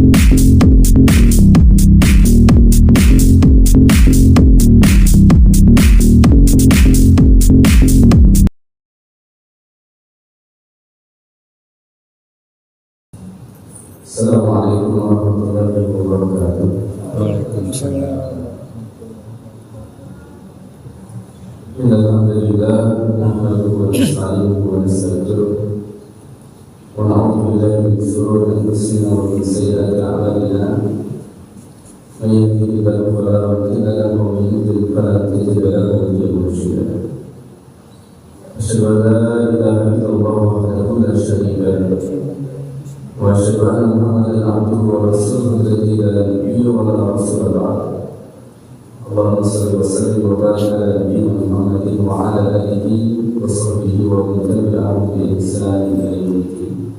Assalamualaikum warahmatullahi wabarakatuh. Waalaikumsalam. Alhamdulillah, nahmaduhu wa nasta'inuhu wa nastaghfiruh wa na'udzu billahi min shururi anfusina wa min sayyiati a'malina. May yahdihillahu fala mudilla lahu wa may yudlil fala tajida lahu waliyyan mursyida. Asyhadu an la ilaha illallah wahdahu la syarika lahu wa asyhadu anna Muhammadan abduhu wa rasuluhu alladzi la nabiyya wa la rasula ba'dahu. Allahumma salli wa sallim wa barik ala nabiyyina Muhammadin wa ala alihi wa sahbihi wa man tabi'ahum bi ihsan ila yaumil din.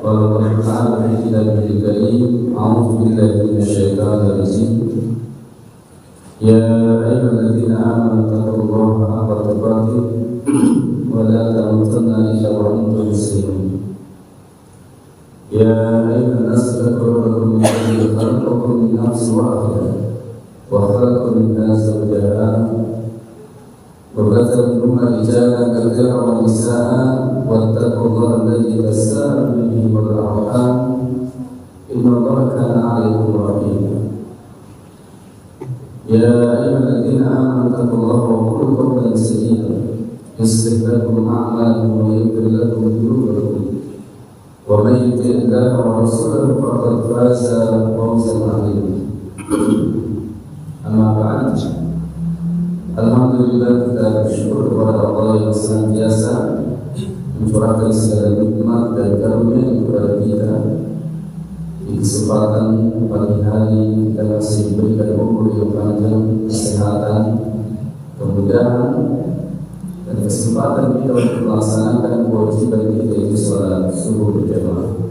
Qala Allah Ta'ala fi kitabihi al-karim, a'udzu billahi minasy syaithanir rajim. Ya ayyuhalladzina amanu taqullaha haqqa tuqatih wa la tamutunna illa wa antum muslimun. Ya ayyuhan nas taqu rabbakum alladzi khalaqakum min nafsin wahidah وخلق منها زوجها وبث منهما رجالا كثيرا ونساء واتقوا الله الذي تساءلون به والارحام ان الله كان عليكم رقيبا. يا ايها الذين امنوا اتقوا الله وقولوا قولا سديدا يصلح لكم اعمالكم ويغفر لكم ذنوبكم ومن يطع الله ورسوله فقد فاز فوزا عظيما. Amma ba'd. Alhamdulillah, kita bersyukur kepada Allah yang senantiasa mencurahkan segala nikmat dan karunia kepada kita. Di kesempatan pagi hari kita masih diberikan umur yang panjang, kesehatan, kemudahan, dan kesempatan kita untuk melaksanakan kewajiban kita yaitu salat subuh berjamaah.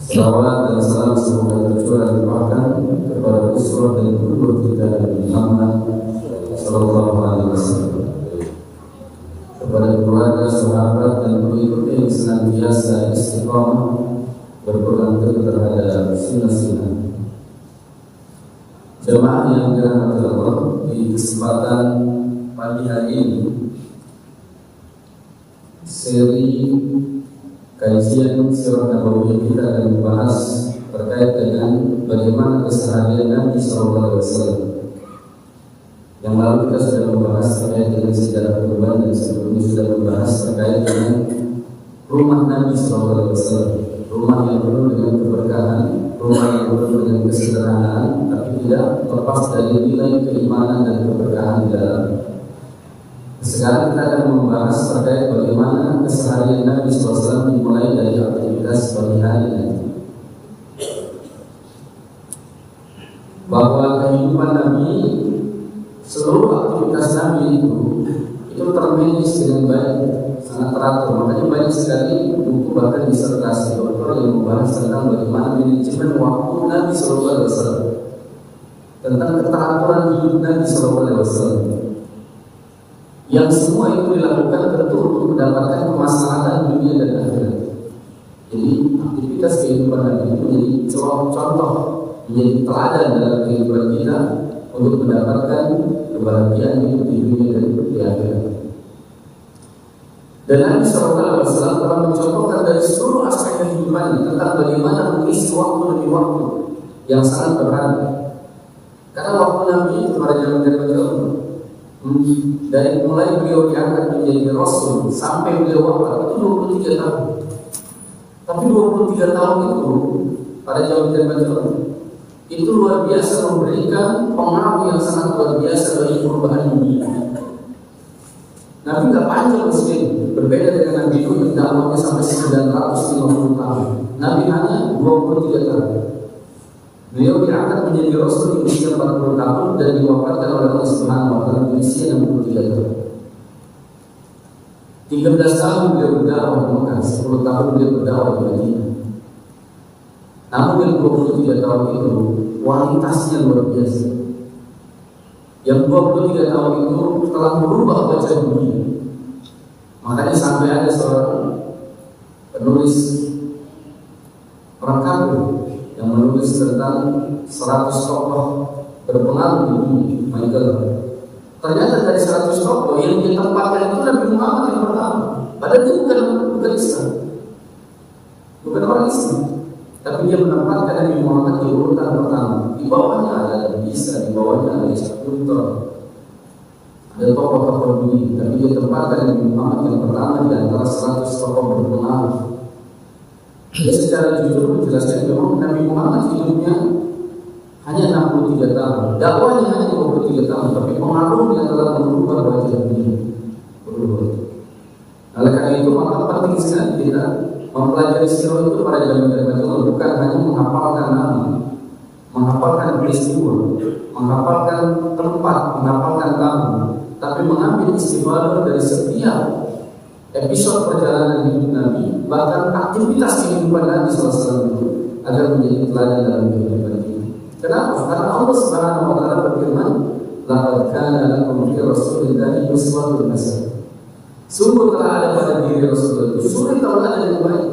Salawat dan salam semoga tercurah limpahkan kepada uswah dan guru kita Nabi Muhammad sallallahu alaihi wasallam, kepada keluarga, sahabat dan pengikutnya yang senantiasa istiqamah berpegang teguh terhadap sunnah-sunnah. Jemaah yang dirahmati Allah, di kesempatan pagi hari ini seri kajian sirah nabawiyah kita akan membahas terkait dengan bagaimana keseharian Nabi SAW. Yang lalu kita sudah membahas terkait dengan sejarah kurban dan sebelumnya sudah membahas terkait dengan rumah Nabi SAW, rumah yang penuh dengan keberkahan, rumah yang penuh dengan kesederhanaan, tapi tidak lepas dari nilai keimanan dan keberkahan di dalam. Sekarang kita akan membahas terkait bagaimana keseharian Nabi SAW dimulai dari aktivitas pagi hari nanti. Bahwa kehidupan Nabi, seluruh aktivitas Nabi itu termanage dengan baik, sangat teratur. Makanya banyak sekali buku bahkan disertasi dokter yang membahas tentang bagaimana manajemen waktu Nabi SAW, tentang keteraturan hidup Nabi SAW. Yang semua itu dilakukan tentu untuk mendapatkan kemaslahatan dunia dan akhirat. Jadi aktivitas kehidupan Nabi itu menjadi contoh, menjadi teladan dalam kehidupan kita untuk mendapatkan kebahagiaan hidup di dunia dan di akhirat. Dan Nabi SAW telah mencontohkan dari seluruh aspek kehidupannya tentang bagaimana mengisi waktu demi waktu yang sangat berharga. Karena waktu Nabi itu pada zaman dari mulai beliau diangkat menjadi Rasul sampai beliau wafat itu 23 tahun. Tapi 23 tahun itu pada zaman Nabi itu luar biasa, memberikan pengaruh yang sangat luar biasa bagi perubahan dunia. Nabi nggak panjang mesti, berbeda dengan Nabi Nuh yang dakwahnya sampai 950 tahun. Nabi hanya 23 tahun. Beliau diangkat menjadi Rasul di usia 40 tahun dan diwafatkan oleh Allah Subhanahu wa taala di usia 63 tahun. 13 tahun beliau berdakwah di Mekah, 10 tahun beliau berdakwah di Madinah. Namun yang 23 tahun itu kualitasnya luar biasa. Yang 23 tahun itu telah merubah wajah dunia. Makanya sampai ada seorang penulis orang kafir yang menulis tentang 100 tokoh berpengaruh di dunia, Michael. Ternyata dari 100 tokoh yang ditempatkan itu Nabi Muhammad yang pertama. Padahal dia bukan Islam, bukan orang Islam, tapi dia menempatkan Nabi Muhammad di urutan pertama. Di bawahnya ada Isa, di bawahnya ada Sakunta, ada tokoh-tokoh dunia, tapi dia tempatkan Nabi Muhammad yang pertama di antara 100 tokoh berpengaruh. Dia secara jujur menjelaskan bahwa Nabi Muhammad hidupnya hanya 63 tahun, dakwahnya hanya 23 tahun, tapi pengaruhnya telah merubah wajah dunia. Oleh karena itu maka penting sekali kita mempelajari sirah itu pada zaman Rasulullah, bukan hanya menghafalkan nama, menghafalkan peristiwa, menghafalkan tempat, menghafalkan tamu, tapi mengambil istighfar dari setiap episode perjalanan hidup Nabi, bahkan aktivitas kehidupan Nabi SAW itu agar menjadi teladan dalam kehidupan kita. Kenapa? Karena Allah Subhanahu wa taala berfirman, "Laqad kana lakum fi Rasulillahi uswatun hasanah." Sungguh telah ada pada diri Rasulullah itu suri tauladan yang baik.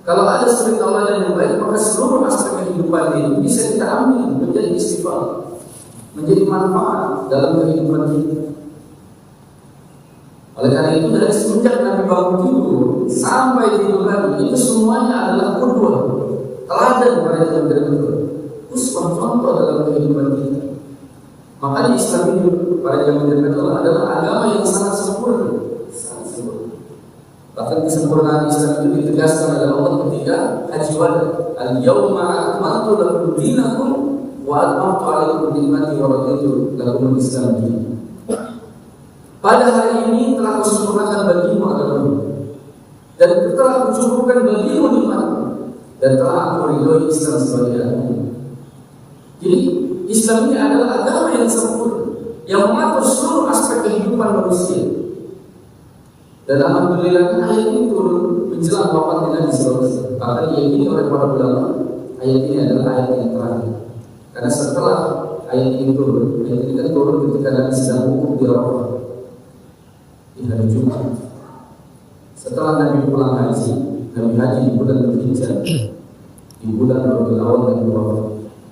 Kalau ada suri tauladan yang baik, maka seluruh aspek kehidupan itu bisa kita ambil menjadi istighfar, menjadi manfaat dalam kehidupan kita. Oleh karena itu dari semenjak Nabi bangun tidur sampai tidur lagi, itu semuanya adalah qudwah, teladan pada zaman itu, uswah contoh dalam kehidupan kita. Makanya Islam ini pada zaman itu adalah agama yang sangat sempurna. Bahkan kesempurnaan Islam itu ditegaskan oleh Allah ketika Haji Wada, "Al-yawma akmaltu lakum dinakum wa atmamtu 'alaikum ni'mati wa raditu lakum al-Islam dinan." Pada hari ini telah kusempurnakan bagimu agamamu dan telah kucukupkan bagimu nikmatku dan telah aku ridhoi Islam sebagai agama. Jadi Islam ini adalah agama yang sempurna yang mengatur seluruh aspek kehidupan manusia. Dan alhamdulillah ayat ini turun menjelang wafatnya Nabi SAW. Bahkan diyakini oleh para ulama ayat ini adalah ayat yang terakhir. Karena setelah ayat ini turun, ayat ini kan turun ketika Nabi sedang wukuf di Arafah di hari Jumat. Setelah Nabi pulang haji, Nabi haji di bulan Dzulhijjah, di bulan Rabiul Awal dan wafat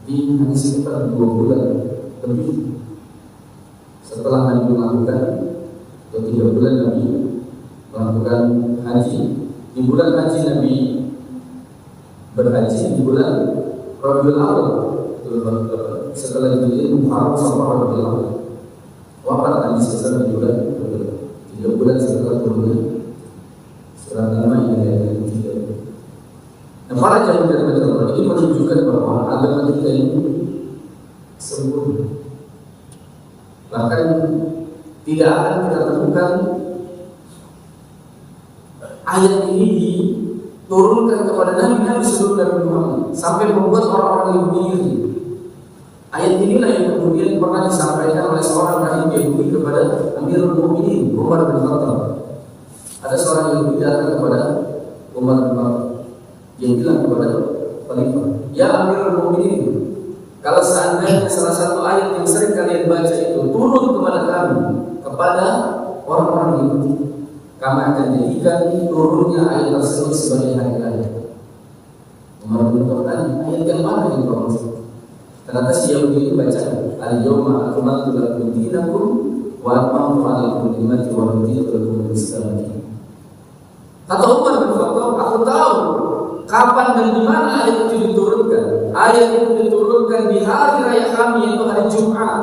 di hanya sekitar 2 bulan lebih. Setelah Nabi melakukan atau 3 bulan Nabi melakukan haji, di bulan haji Nabi berhaji di bulan Rabiul Awal. Setelah itu Muharram sampai Rabiul Awal. Wafat Nabi setelah di bulan 3 bulan setelah turunnya surat Al-Maidah ayat 3. Nah, para jamaah dan jamaah ini menunjukkan bahwa agama kita ini sempurna. Bahkan tidak akan kita temukan ayat ini diturunkan kepada Nabi sebelum Nabi Muhammad sampai membuat orang-orang Yahudi iri. Ayat inilah yang kemudian pernah disampaikan oleh seorang rahib Yahudi kepada Amirul Mukminin Umar bin Khattab. Ada seorang Yahudi datang kepada Umar bin Khattab. Dia bilang kepada Khalifah, "Ya Amirul Mukminin, kalau seandainya salah satu ayat yang sering kalian baca itu turun kepada kami, kepada orang-orang Yahudi, kami akan jadikan turunnya ayat tersebut sebagai hari raya." Umar bin Khattab tanya, ayat yang mana yang kau maksud? Ternyata si Yahudi itu baca, "Al-yawma akmaltu lakum dinakum wa atmamtu 'alaikum ni'mati wa raditu lakum al-Islam dinan." Kata Umar bin Khattab, aku tahu kapan dan di mana ayat itu diturunkan. Ayat itu diturunkan di hari raya kami, yaitu hari Jumat.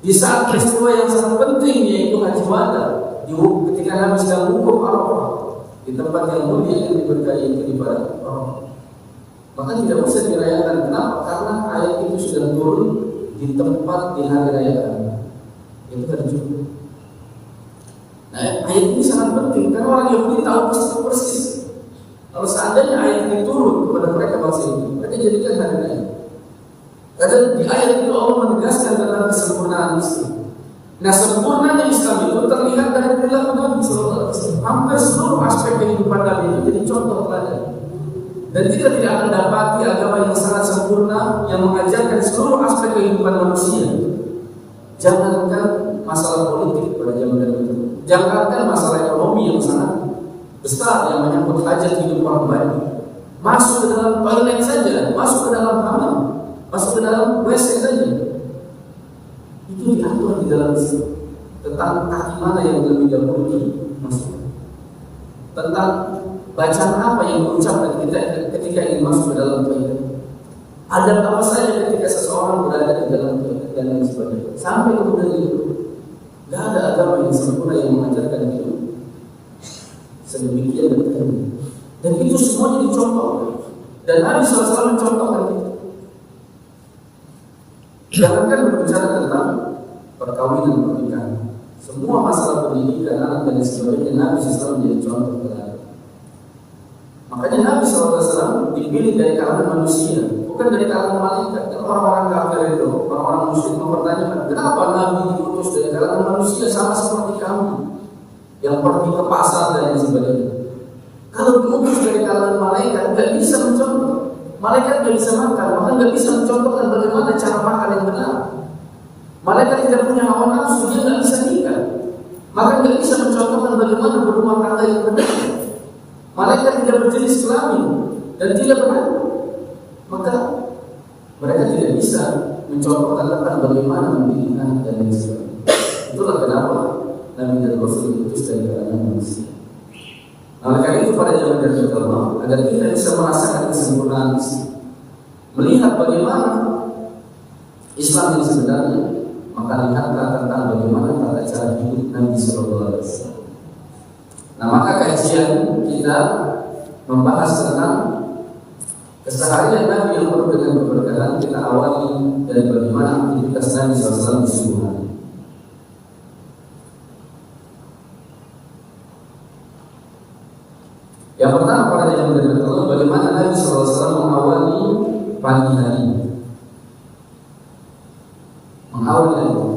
Di saat peristiwa yang sangat penting, yaitu Haji Wada, ketika Nabi sedang wukuf Arafah di tempat yang mulia yang diberkahi itu di pada Arafah. Maka tidak usah dirayakan. Kenapa? Karena ayat itu sudah turun di tempat di hari raya kami, itu hari Jumat. Nah, ayat ini sangat penting karena orang Yahudi tahu persis. Kalau seandainya ayat ini turun kepada mereka bangsa ini, mereka jadikan hari raya. Karena di ayat itu Allah menegaskan tentang kesempurnaan Islam. Nah, sempurnanya Islam itu terlihat dari perilaku Nabi SAW. Hampir seluruh aspek kehidupan Nabi itu jadi contoh teladan. Dan kita tidak akan dapati agama yang sangat sempurna yang mengajarkan seluruh aspek kehidupan manusia. Jangankan masalah politik pada zaman itu, jangankan masalah ekonomi yang sangat besar yang menyangkut hajat hidup orang banyak. masuk ke dalam toilet saja, masuk ke dalam kamar, masuk ke dalam WC saja, itu diatur di dalam Islam. Tentang kaki mana yang lebih dahulu masuk, tentang bacaan apa yang diucapkan ketika ingin masuk ke dalam toilet, adab apa saja ketika seseorang berada di dalam toilet dan lain sebagainya. Sampai kemudian itu, tidak ada agama yang sempurna yang mengajarkan itu sedemikian detailnya. Dan itu semuanya dicontoh, dan Nabi SAW mencontohkan itu. Jangankan berbicara tentang perkawinan pernikahan, semua masalah pendidikan anak dan sebagainya Nabi SAW menjadi contoh teladan. Makanya Nabi SAW dipilih dari kalangan manusia, bukan dari kalangan malaikat. Dan orang-orang kafir itu, orang-orang musyrik mempertanyakan, kenapa Nabi diutus dari kalangan manusia sama seperti kamu yang pergi ke pasar dan lain sebagainya? Kalau diutus dari kalangan malaikat, nggak bisa mencontoh. Malaikat nggak bisa makan, maka nggak bisa mencontohkan bagaimana cara makan yang benar. Malaikat tidak punya hawa nafsu, dia nggak bisa nikah, maka nggak bisa mencontohkan bagaimana berumah tangga yang benar. Malaikat tidak berjenis kelamin dan tidak benar, maka mereka tidak bisa mencontohkan tentang bagaimana mendidik anak dan lain sebagainya. Itulah kenapa Nabi dan Rasul diutus dari kalangan manusia. Oleh karena itu pada zaman dari Allah, agar kita bisa merasakan kesempurnaan Islam, melihat bagaimana Islam yang sebenarnya, maka lihatlah tentang bagaimana tata cara hidup Nabi SAW. Nah, maka kajian kita membahas tentang keseharian Nabi yang penuh dengan keberkahan. Kita awali dari bagaimana aktivitas Nabi SAW di subuh hari. Yang pertama pada zaman dari Allah, bagaimana Nabi SAW mengawali pagi hari, mengawali hari.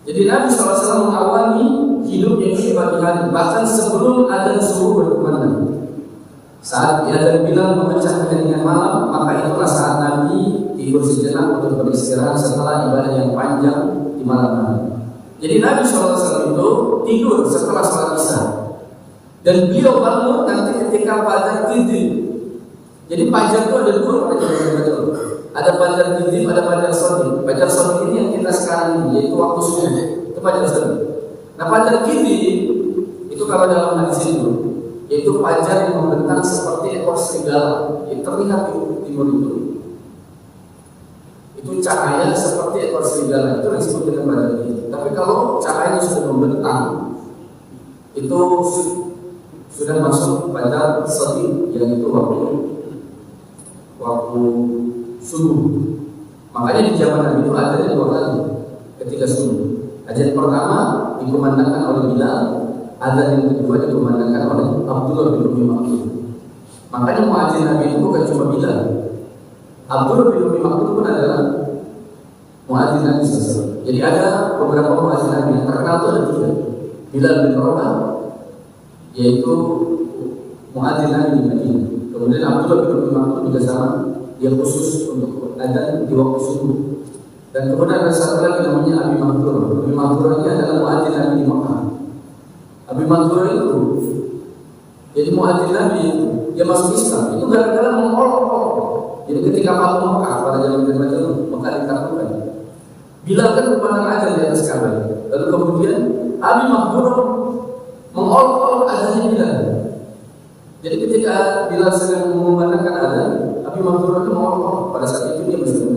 Jadi Nabi SAW mengawali hidupnya di pagi hari, bahkan sebelum adzan subuh berkumandang. Saat adzan Bilal memecah keheningan malam, maka itulah saat Nabi tidur sejenak untuk beristirahat setelah ibadah yang panjang di malam hari. Jadi Nabi SAW itu tidur setelah sholat Isya, dan beliau bangun nanti ketika fajar tidur. Jadi fajar itu ada dua pada zaman itu. Ada fajar tidur, ada fajar shadiq. Fajar shadiq ini yang kita sekarang ini, yaitu waktu subuh. Itu fajar shadiq. Nah, fajar tidur itu kalau dalam hadis itu, yaitu fajar yang membentang seperti ekor serigala, yang terlihat di timur itu. Itu cahaya seperti ekor serigala, itu disebut dengan fajar tidur. Tapi kalau cahayanya sudah membentang, itu sudah masuk pada shadiq, yang itu waktu subuh. Makanya di zaman Nabi itu ada dua kali ketika subuh. Azan pertama dikumandangkan oleh Bilal, azan yang kedua dikumandangkan oleh Abdullah bin Umi Maktum. Makanya muadzin Nabi itu bukan cuma Bilal. Abdullah bin Umi Maktum pun adalah muadzin Nabi SAW. Jadi ada beberapa muadzin Nabi yang terkenal itu ada tiga. Bilal bin Rabah, yaitu muadzin Nabi di Madinah. Kemudian Abdullah bin Umi Maktum juga sama, dia khusus untuk adzan di waktu subuh. Dan kemudian ada satu lagi namanya Abi Mahdhur. Abi Mahdhur ini adalah muadzin Nabi di Makkah. Abi Mahdhur itu jadi muadzin Nabi, dia masuk Islam itu gara-gara mengolok-olok. Jadi ketika Fathu Makkah pada zaman itu Makkah ditaklukkan, Bilal kan berpandang azan di atas Ka'bah. Lalu kemudian Abi Mahdhur mengolok-olok azannya Bilal. Jadi ketika Bilal sedang mengumandangkan azan, Abi Mahdhur itu mengolok-olok. Pada saat itu dia masih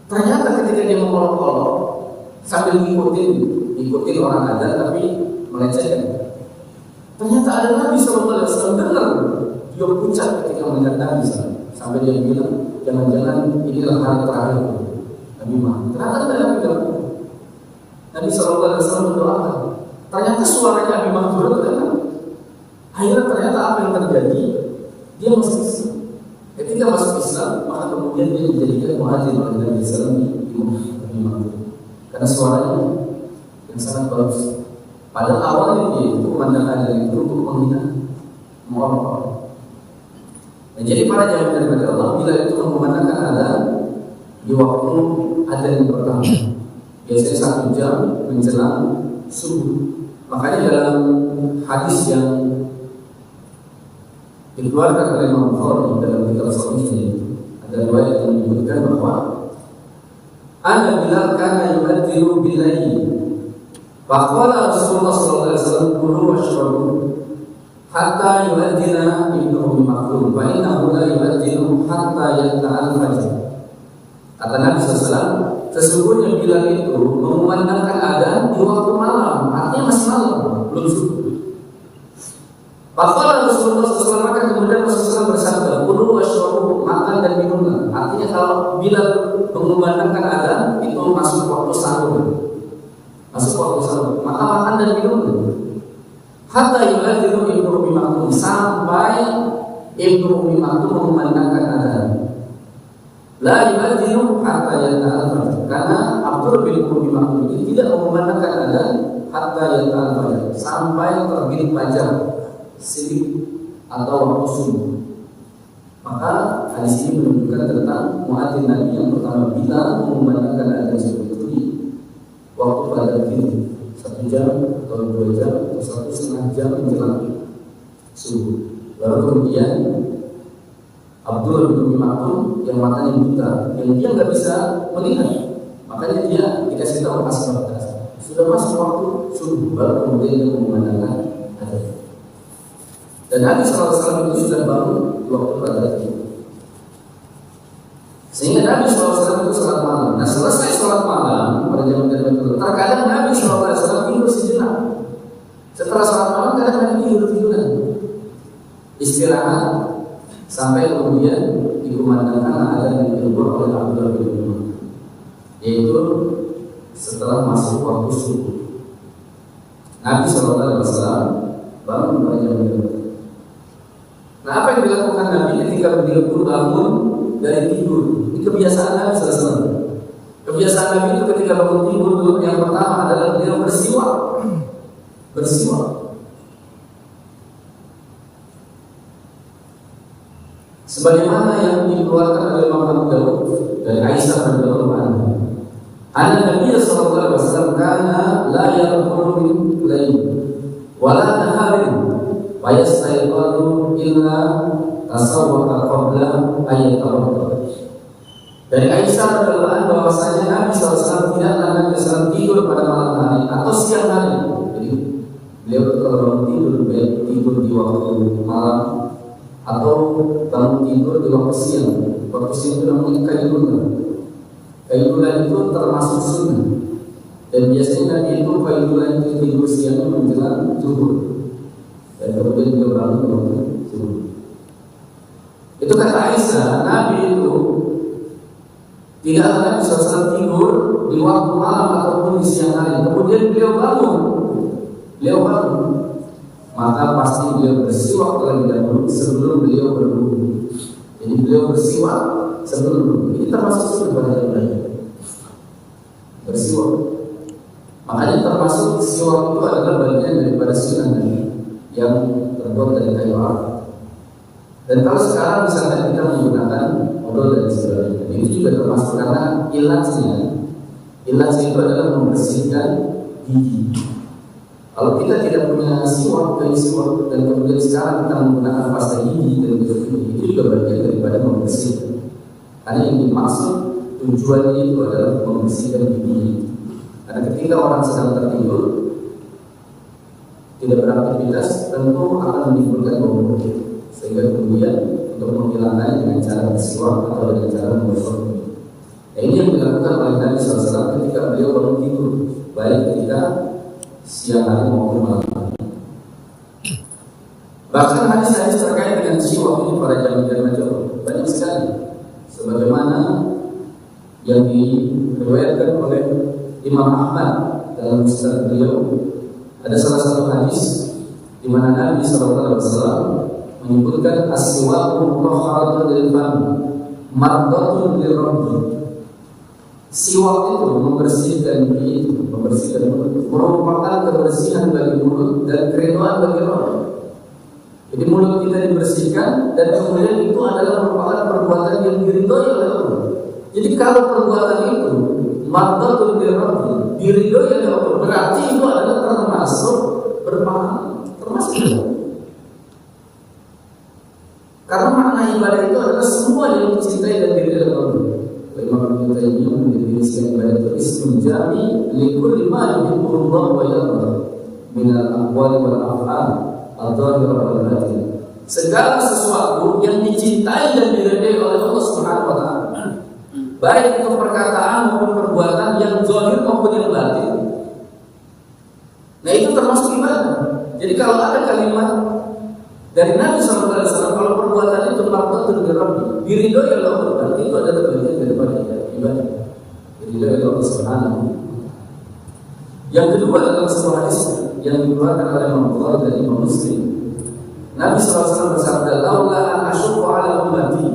ternyata ketika dia mengolok-olok sambil ngikutin orang azan tapi melecehkan, ternyata ada Nabi SAW dengar dia puncak ketika melihat Nabi SAW. Sampai dia bilang, jangan-jangan inilah hari terakhir Nabi Muhammad. Ternyata Nabi bilang, Nabi SAW mendoakan. Ternyata suaranya Abi Mahdhur terdengar. Akhirnya ternyata apa yang terjadi, dia masuk Islam. Ketika masuk Islam, maka kemudian dia dijadikan muadzin oleh Nabi SAW di Madinah. Karena suaranya yang sangat bagus. Pada awalnya dia itu pemandangan dari itu untuk menghina orang. Nah, jadi pada zaman dari Allah, bila itu memandangkan azan di waktu azan yang pertama, biasanya 1 jam menjelang subuh. Makanya dalam hadis yang Dikeluarkan oleh Imam Bukhari dalam kitab Sahihnya. Ada riwayat yang menyebutkan bahwa Ana Bilal kana yu'adhdhiru bil-lail. Faqala Rasulullah sallallahu alaihi wasallam kulu washrabu hatta yu'adhdhina Ibnu Ummi Maktum fa innahu la yu'adhdhinu hatta yata'al fajr. Kata Nabi SAW, sesungguhnya Bilal itu mengumandangkan adzan di waktu malam, artinya masih malam, belum subuh. Faqala Rasulullah SAW, maka kemudian Rasulullah SAW bersabda, kulu washrabu, makan dan minumlah. Artinya kalau Bilal mengumandangkan adzan itu masuk waktu sahur, maka makan dan minumlah. Hatta yu'adhdhinu Ibnu Ummi Maktum, sampai Ibnu Ummi Maktum mengumandangkan adzan. La yu'adhdhinu hatta yata'al fajr, karena Abdul bin Ummi Maktum ini tidak mengumandangkan adzan hatta yata'al fajr, sampai terbit fajar sidik atau waktu subuh. Maka hadis ini menunjukkan tentang muadzin Nabi yang pertama Bilal mengumandangkan adzan seperti itu di waktu pada ini 1 jam atau 2 jam atau 1,5 jam menjelang subuh. Lalu kemudian Abdul bin Ummi Maktum yang matanya buta, yang dia nggak bisa melihat, makanya dia dikasih tahu asal sudah masuk waktu subuh, baru kemudian dia mengumandangkan adzan. Dan Nabi SAW itu sudah bangun di waktu pada itu. Sehingga Nabi SAW itu sholat malam. Nah selesai sholat malam pada jam tertentu, terkadang Nabi SAW tidur sejenak. Setelah sholat malam kadang Nabi tidur-tiduran, istirahat sampai kemudian dikumandangkan adzan yang kedua oleh Abdullah bin Umar, yaitu setelah masuk waktu subuh. Nabi SAW bangun pada jam tertentu. Nah, apa yang dilakukan Nabi ketika beliau bangun dari tidur? Ini kebiasaan Nabi SAW. Kebiasaan Nabi itu ketika bangun tidur, yang pertama adalah beliau bersiwak. Sebagaimana yang dikeluarkan oleh Imam Abu Dawud dari Aisyah radhiyallahu anha. Nabi sallallahu alaihi wasallam kana la yarqulu min lail wa la naharin wa yastayqadu illa tasawwaqa qabla ayatawadda. Dari Aisyah radhiyallahu anha bahwasanya Nabi sallallahu alaihi wasallam tidur pada malam hari atau siang hari. Jadi beliau kalau tidur di waktu malam atau bangun tidur di waktu siang. Waktu siang itu namanya qailulah. Qailulah itu termasuk sunnah. Dan biasanya Nabi itu qailulah itu tidur siang menjelang zuhur. Dan kemudian beliau bangun di waktu zuhur. Itu kata Aisyah, Nabi itu tidak akan bisa tidur di waktu malam ataupun di siang hari. Kemudian beliau bangun, maka pasti beliau bersiwak terlebih dahulu sebelum beliau berwudu. Jadi beliau bersiwak sebelum berwudu. Ini termasuk sunnah ibadah. Bersiwak. Makanya termasuk siwak itu adalah bagian daripada sunnah yang terbuat dari kayu arang. Dan kalau sekarang misalnya kita menggunakan odol dan sebagainya, ini juga termasuk karena ilasnya itu adalah membersihkan gigi. Kalau kita tidak punya kayu siwak dan kemudian sekarang kita menggunakan pasta gigi dan sebagainya, itu juga bagian daripada membersihkan. Karena yang dimaksud tujuannya itu adalah membersihkan gigi. Karena ketika orang sedang tertidur tidak beraktivitas, tentu akan menimbulkan bau. Sehingga kemudian untuk menghilangkannya dengan cara bersiwak atau dengan cara menggosok. Ini yang dilakukan oleh Nabi SAW ketika beliau bangun tidur, baik ketika siang hari maupun malam hari. Bahkan hadis-hadis terkait dengan siwak ini pada zaman Jawa banyak sekali. Sebagaimana yang diriwayatkan oleh Imam Ahmad dalam musnad beliau, ada salah satu hadis di mana Nabi SAW menyebutkan as-siwaku mutahharatun lil fam mardatun lir rabb. Siwak itu membersihkan gigi, membersihkan mulut, merupakan kebersihan bagi mulut dan keridhaan bagi roh. Jadi mulut kita dibersihkan dan kemudian itu adalah merupakan perbuatan yang diridhoi oleh Allah. Jadi kalau perbuatan itu mardatun lir rabb, diridhoi oleh Allah, berarti itu adalah termasuk berpahala, termasuk Karena makna ibadah itu adalah semua yang dicintai dan diri dalam Allah. Imam Ibnu Taimiyah mendefinisikan ibadah itu ismun jami likulli ma yuhibbullah wa yarda min al-aqwali wal af'al adh-dhahirah wal batin. Segala sesuatu yang dicintai dan diridai oleh Allah Subhanahu wa taala, baik itu perkataan maupun perbuatan yang zahir maupun yang batin. Nah, itu termasuk ibadah. Jadi kalau ada kalimat dari Nabi SAW, kalau perbuatan itu maqbul dari Rabbi, diridhoi oleh Allah, berarti itu adalah bagian daripada ibadah. Diridhoi oleh Allah Subhanahu. Yang kedua adalah sebuah hadis yang dikeluarkan oleh Imam Bukhari dan Imam Muslim. Nabi SAW bersabda, "Laula an asyqa 'ala ummati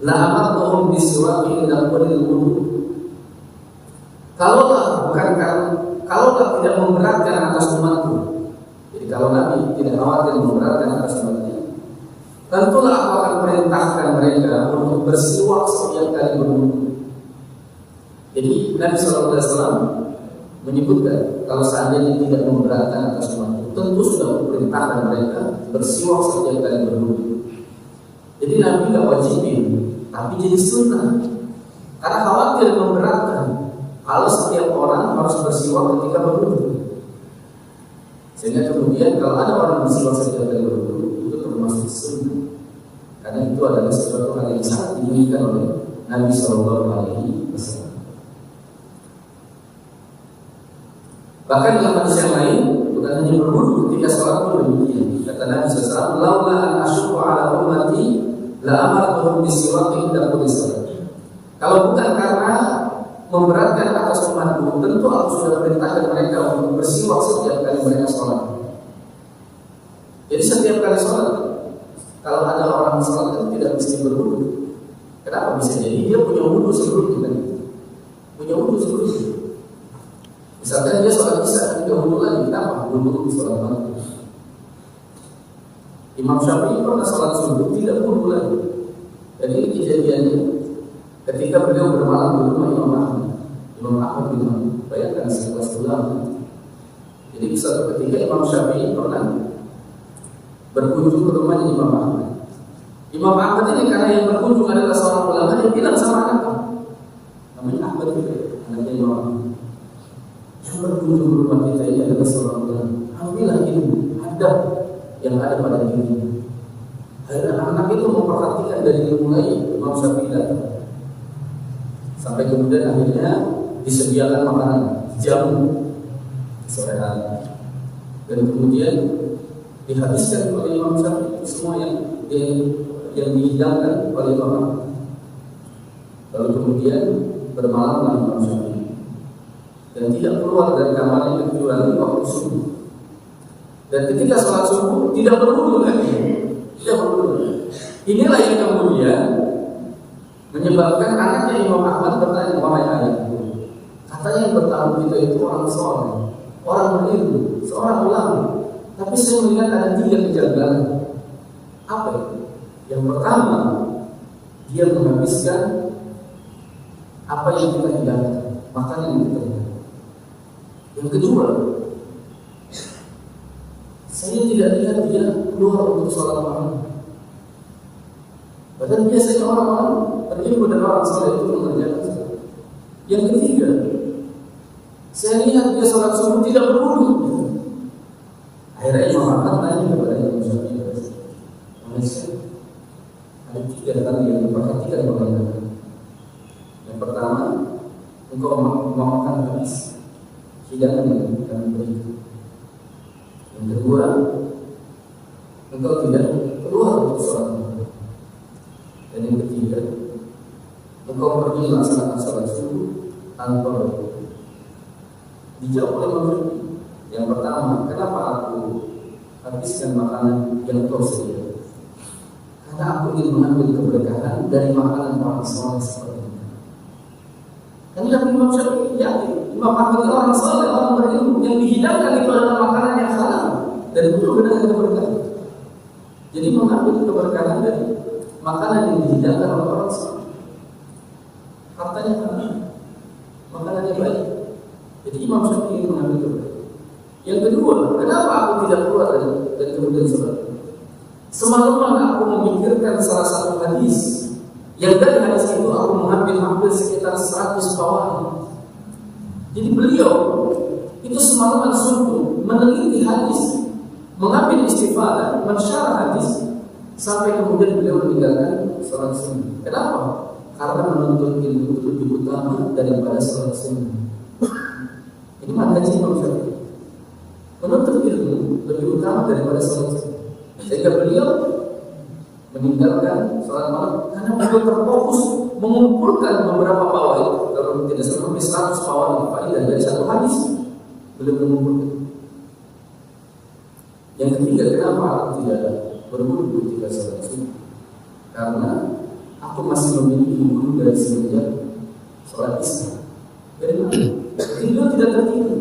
la amartuhum bisiwaki inda kulli wudu." Kalaulah tidak memberatkan atas umatku. Jadi kalau Nabi tidak khawatir memberatkan atas umatnya, tentulah aku akan perintahkan mereka untuk bersiwak setiap kali berwudu. Jadi Nabi SAW menyebutkan kalau seandainya tidak memberatkan atas umatku, tentu sudah memerintahkan mereka bersiwak setiap kali berwudu. Jadi Nabi tidak wajibin, tapi jadi sunnah. Karena khawatir memberatkan kalau setiap orang harus bersiwak ketika berwudu. Sehingga kemudian kalau ada orang bersiwak setiap kali berwudu, itu termasuk sunnah. Karena itu adalah sesuatu hal yang sangat diinginkan oleh Nabi SAW. Bahkan dalam hadis yang lain, bukan hanya berwudu, ketika sholat pun demikian. Kata Nabi SAW, "Laula an asyqa 'ala ummati la amartuhum bisiwaki inda kulli shalah." Kalau bukan karena memberatkan atas umatku, tentu aku sudah perintahkan mereka untuk bersiwak setiap kali mereka sholat. Jadi setiap kali sholat, kalau ada orang sholat kan tidak mesti berwudu. Kenapa? Bisa jadi dia punya wudu sebelumnya kan? Punya wudu sebelumnya. Misalkan dia sholat isya, dia wudu lagi, kenapa? Wudu di sholat maghrib. Imam Syafi'i pernah sholat subuh tidak wudu lagi. Dan ini kejadiannya ketika beliau bermalam di rumah Imam Ahmad. Imam Ahmad bin Hanbal, bayangkan sekelas ulama. Jadi suatu ketika Imam Syafi'i pernah berkunjung ke rumahnya Imam Ahmad. Imam Ahmad ini karena yang berkunjung adalah seorang ulama, dia bilang sama anaknya, namanya Ahmad juga, anaknya Imam Ahmad, yang berkunjung ke rumah kita ini adalah seorang ulama. Alhamdulillah ilmu adab yang ada pada dirinya. Akhirnya anak itu memperhatikan dari mulai Imam Syafi'i datang. Sampai kemudian akhirnya disediakan makanan jamu sore hari, dan kemudian dihabiskan oleh Imam Syafi'i semua yang dihidangkan oleh Imam Ahmad. Lalu kemudian bermalamlah Imam Syafi'i dan tidak keluar dari kamarnya kecuali waktu subuh. Dan ketika sholat subuh tidak berwudu lagi, tidak berwudu. Inilah yang kemudian menyebabkan anaknya Imam Ahmad bertanya, "Wahai ayahku, katanya yang bertamu kita itu orang soleh, orang berilmu, seorang ulama, tapi saya melihat ada 3 kejanggalan." Apa itu? Yang pertama, dia menghabiskan apa yang kita hidangkan, makanan yang kita hidangkan. Yang kedua, saya tidak lihat dia keluar untuk sholat malam. Padahal biasanya orang-orang berilmu dan orang soleh itu mengerjakan sholat. Yang ketiga, saya lihat dia sholat subuh tidak berwudu. Akhirnya Imam Ahmad tanya kepada Imam Syafi'i, ada 3 hal yang diperhatikan oleh Anda. Yang pertama, engkau memakan habis hidangan yang kami berikan. Yang kedua, engkau tidak keluar untuk sholat. Dan yang ketiga, engkau pergi melaksanakan sholat subuh tanpa berwudu. Dijawab oleh Imam Syafi'i, yang pertama, kenapa aku habiskan makanan yang kau sediakan? Karena aku ingin mengambil keberkahan dari makanan orang soleh seperti ini. Karena Imam Syafi'i yakin Imam Ahmad itu orang soleh, orang berilmu, yang dihidangkan itu adalah makanan yang halal dan itu dengan keberkahan. Jadi mengambil keberkahan dari makanan yang dihidangkan oleh orang soleh, hartanya halal, makanannya baik. Jadi Imam Syafi'i mengambil keberkahan. Yang kedua, kenapa aku tidak keluar dan kemudian sholat? Semalaman aku memikirkan salah satu hadis, yang dari hadis itu aku mengambil hampir sekitar 100 fawaid. Jadi beliau itu semalaman suntuk meneliti hadis, mengambil istifadah, mensyarah hadis, sampai kemudian beliau meninggalkan sholat sunnah. Kenapa? Karena menuntut ilmu itu lebih utama daripada sholat sunnah. Ini manhaj Imam Syafi'i. Menuntut ilmu lebih utama daripada sholat sunnah. Sehingga beliau meninggalkan sholat malam karena beliau terfokus mengumpulkan beberapa fawaid. Kalau tidak salah 100 fawaid faedah dari satu hadis beliau mengumpulkan. Yang ketiga, kenapa aku tidak berwudu ketika sholat sunnah? Karena aku masih memiliki wudu dari semenjak sholat isya. Dari mana? Beliau tidak tertidur,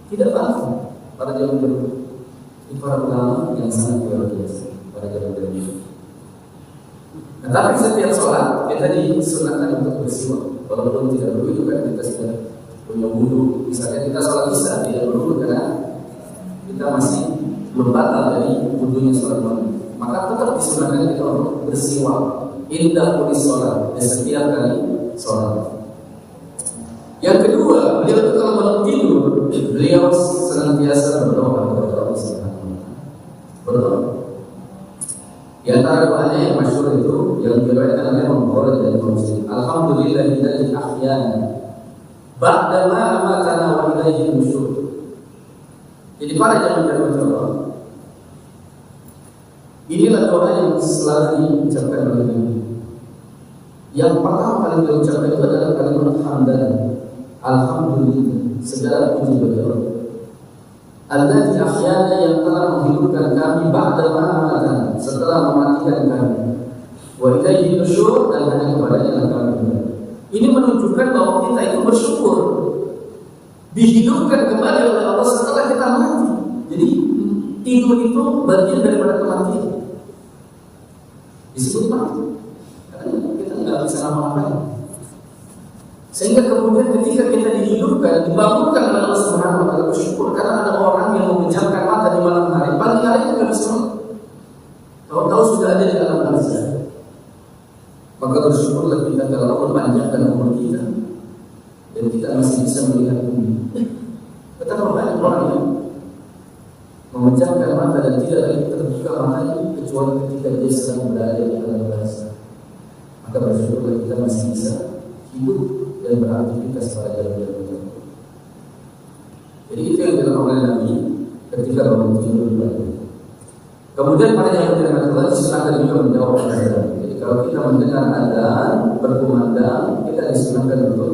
tidak bangun pada jam berwudu. Ini para ulama yang sangat luar biasa pada jam berwudu. Nah, tapi setiap sholat kita disunahkan untuk bersiwak. Walaupun tidak berwudu kan kita sudah punya wudu. Misalnya kita sholat isya tidak berwudu karena kita masih belum batal dari wudunya sholat malam, maka tetap disunahkan kita untuk bersiwak indah kulis sholat dan setiap kali sholat. Yang kedua, beliau itu kalau malam tidur, beliau senantiasa berdoa kepada Allah Subhanahu wa Ta'ala. Berdoa. Di antara doanya yang masyhur itu yang diriwayatkan oleh Imam Bukhari dan Muslim. Alhamdulillahilladzi ahyana ba'da ma amatana wa ilaihi nusyur. Jadi para jamaah Allah, inilah doa yang selalu diucapkan oleh Nabi. Yang pertama kali diucapkan itu adalah kalimat hamdan. Alhamdulillah, segala puji bagi Allah. Alladzi ahyana, yang telah menghidupkan kami ba'da ma amatana, setelah mematikan kami. Wa ilaihi nusyur, dan hanya kepadanya kami kembali. Ini menunjukkan bahwa kita itu bersyukur dihidupkan kembali oleh Allah setelah kita mati. Jadi tidur itu bagian daripada kematian. Disebut mati karena kita nggak bisa ngapa-ngapain. Sehingga kemudian ketika kita dihidupkan, dibangunkan oleh Allah Subhanahu wa Ta'ala, bersyukur karena ada orang yang memejamkan mata di malam hari, pagi hari kita nggak bisa. Tahu-tahu sudah ada di alam barzakh. Maka bersyukurlah kita kalau Allah panjangkan umur kita dan kita masih bisa melihat bumi. Betapa banyak orang yang memejamkan mata dan tidak lagi terbuka matanya kecuali ketika dia sedang berada di alam barzakh. Maka bersyukurlah kita masih bisa hidup dan beraktivitas pada jalan-jalan tertentu. Jadi itu yang dilakukan oleh Nabi ketika bangun tidur berada. Kemudian pada jam-jam tertentu disunahkan juga menjawab azan. Jadi kalau kita mendengar azan berkumandang, kita disunahkan untuk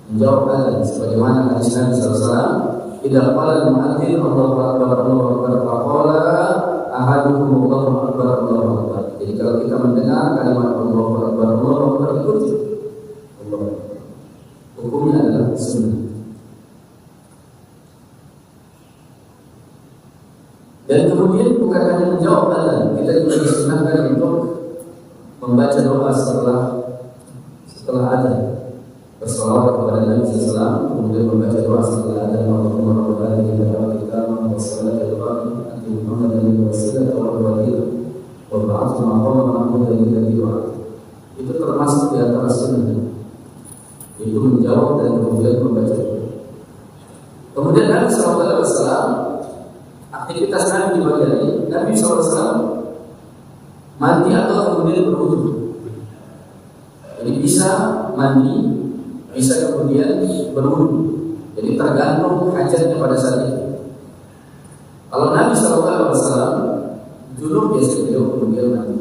menjawab azan. Sebagaimana hadis Nabi SAW, idza qala al-mu'adzin Allahu akbar Allahu akbar faqala ahadukum Allahu akbar Allahu akbar. Jadi kalau kita mendengar kalimat Allahu akbar Allahu akbar, ikuti Allah. Hukumnya adalah sunnah. Dan kemudian bukan hanya menjawab azan, kita juga disunahkan untuk membaca doa setelah azan. Bersalawat kepada Nabi SAW, kemudian membaca doa setelah azan. Allahumma rabbana laka al-hamdu wa salatu wa ati Muhammadan wasilata wa fadila wa ba'athu maqaman mahmudan alladhi wa'ada. Itu termasuk di antara sunnah. Itu menjawab dan kemudian membaca doa. Kemudian Nabi SAW, aktivitas Nabi di pagi hari, Nabi SAW mandi atau kemudian berwudu. Jadi bisa mandi, bisa kemudian berwudu. Jadi tergantung hajatnya pada saat itu. Kalau Nabi SAW junub, biasanya beliau kemudian mandi.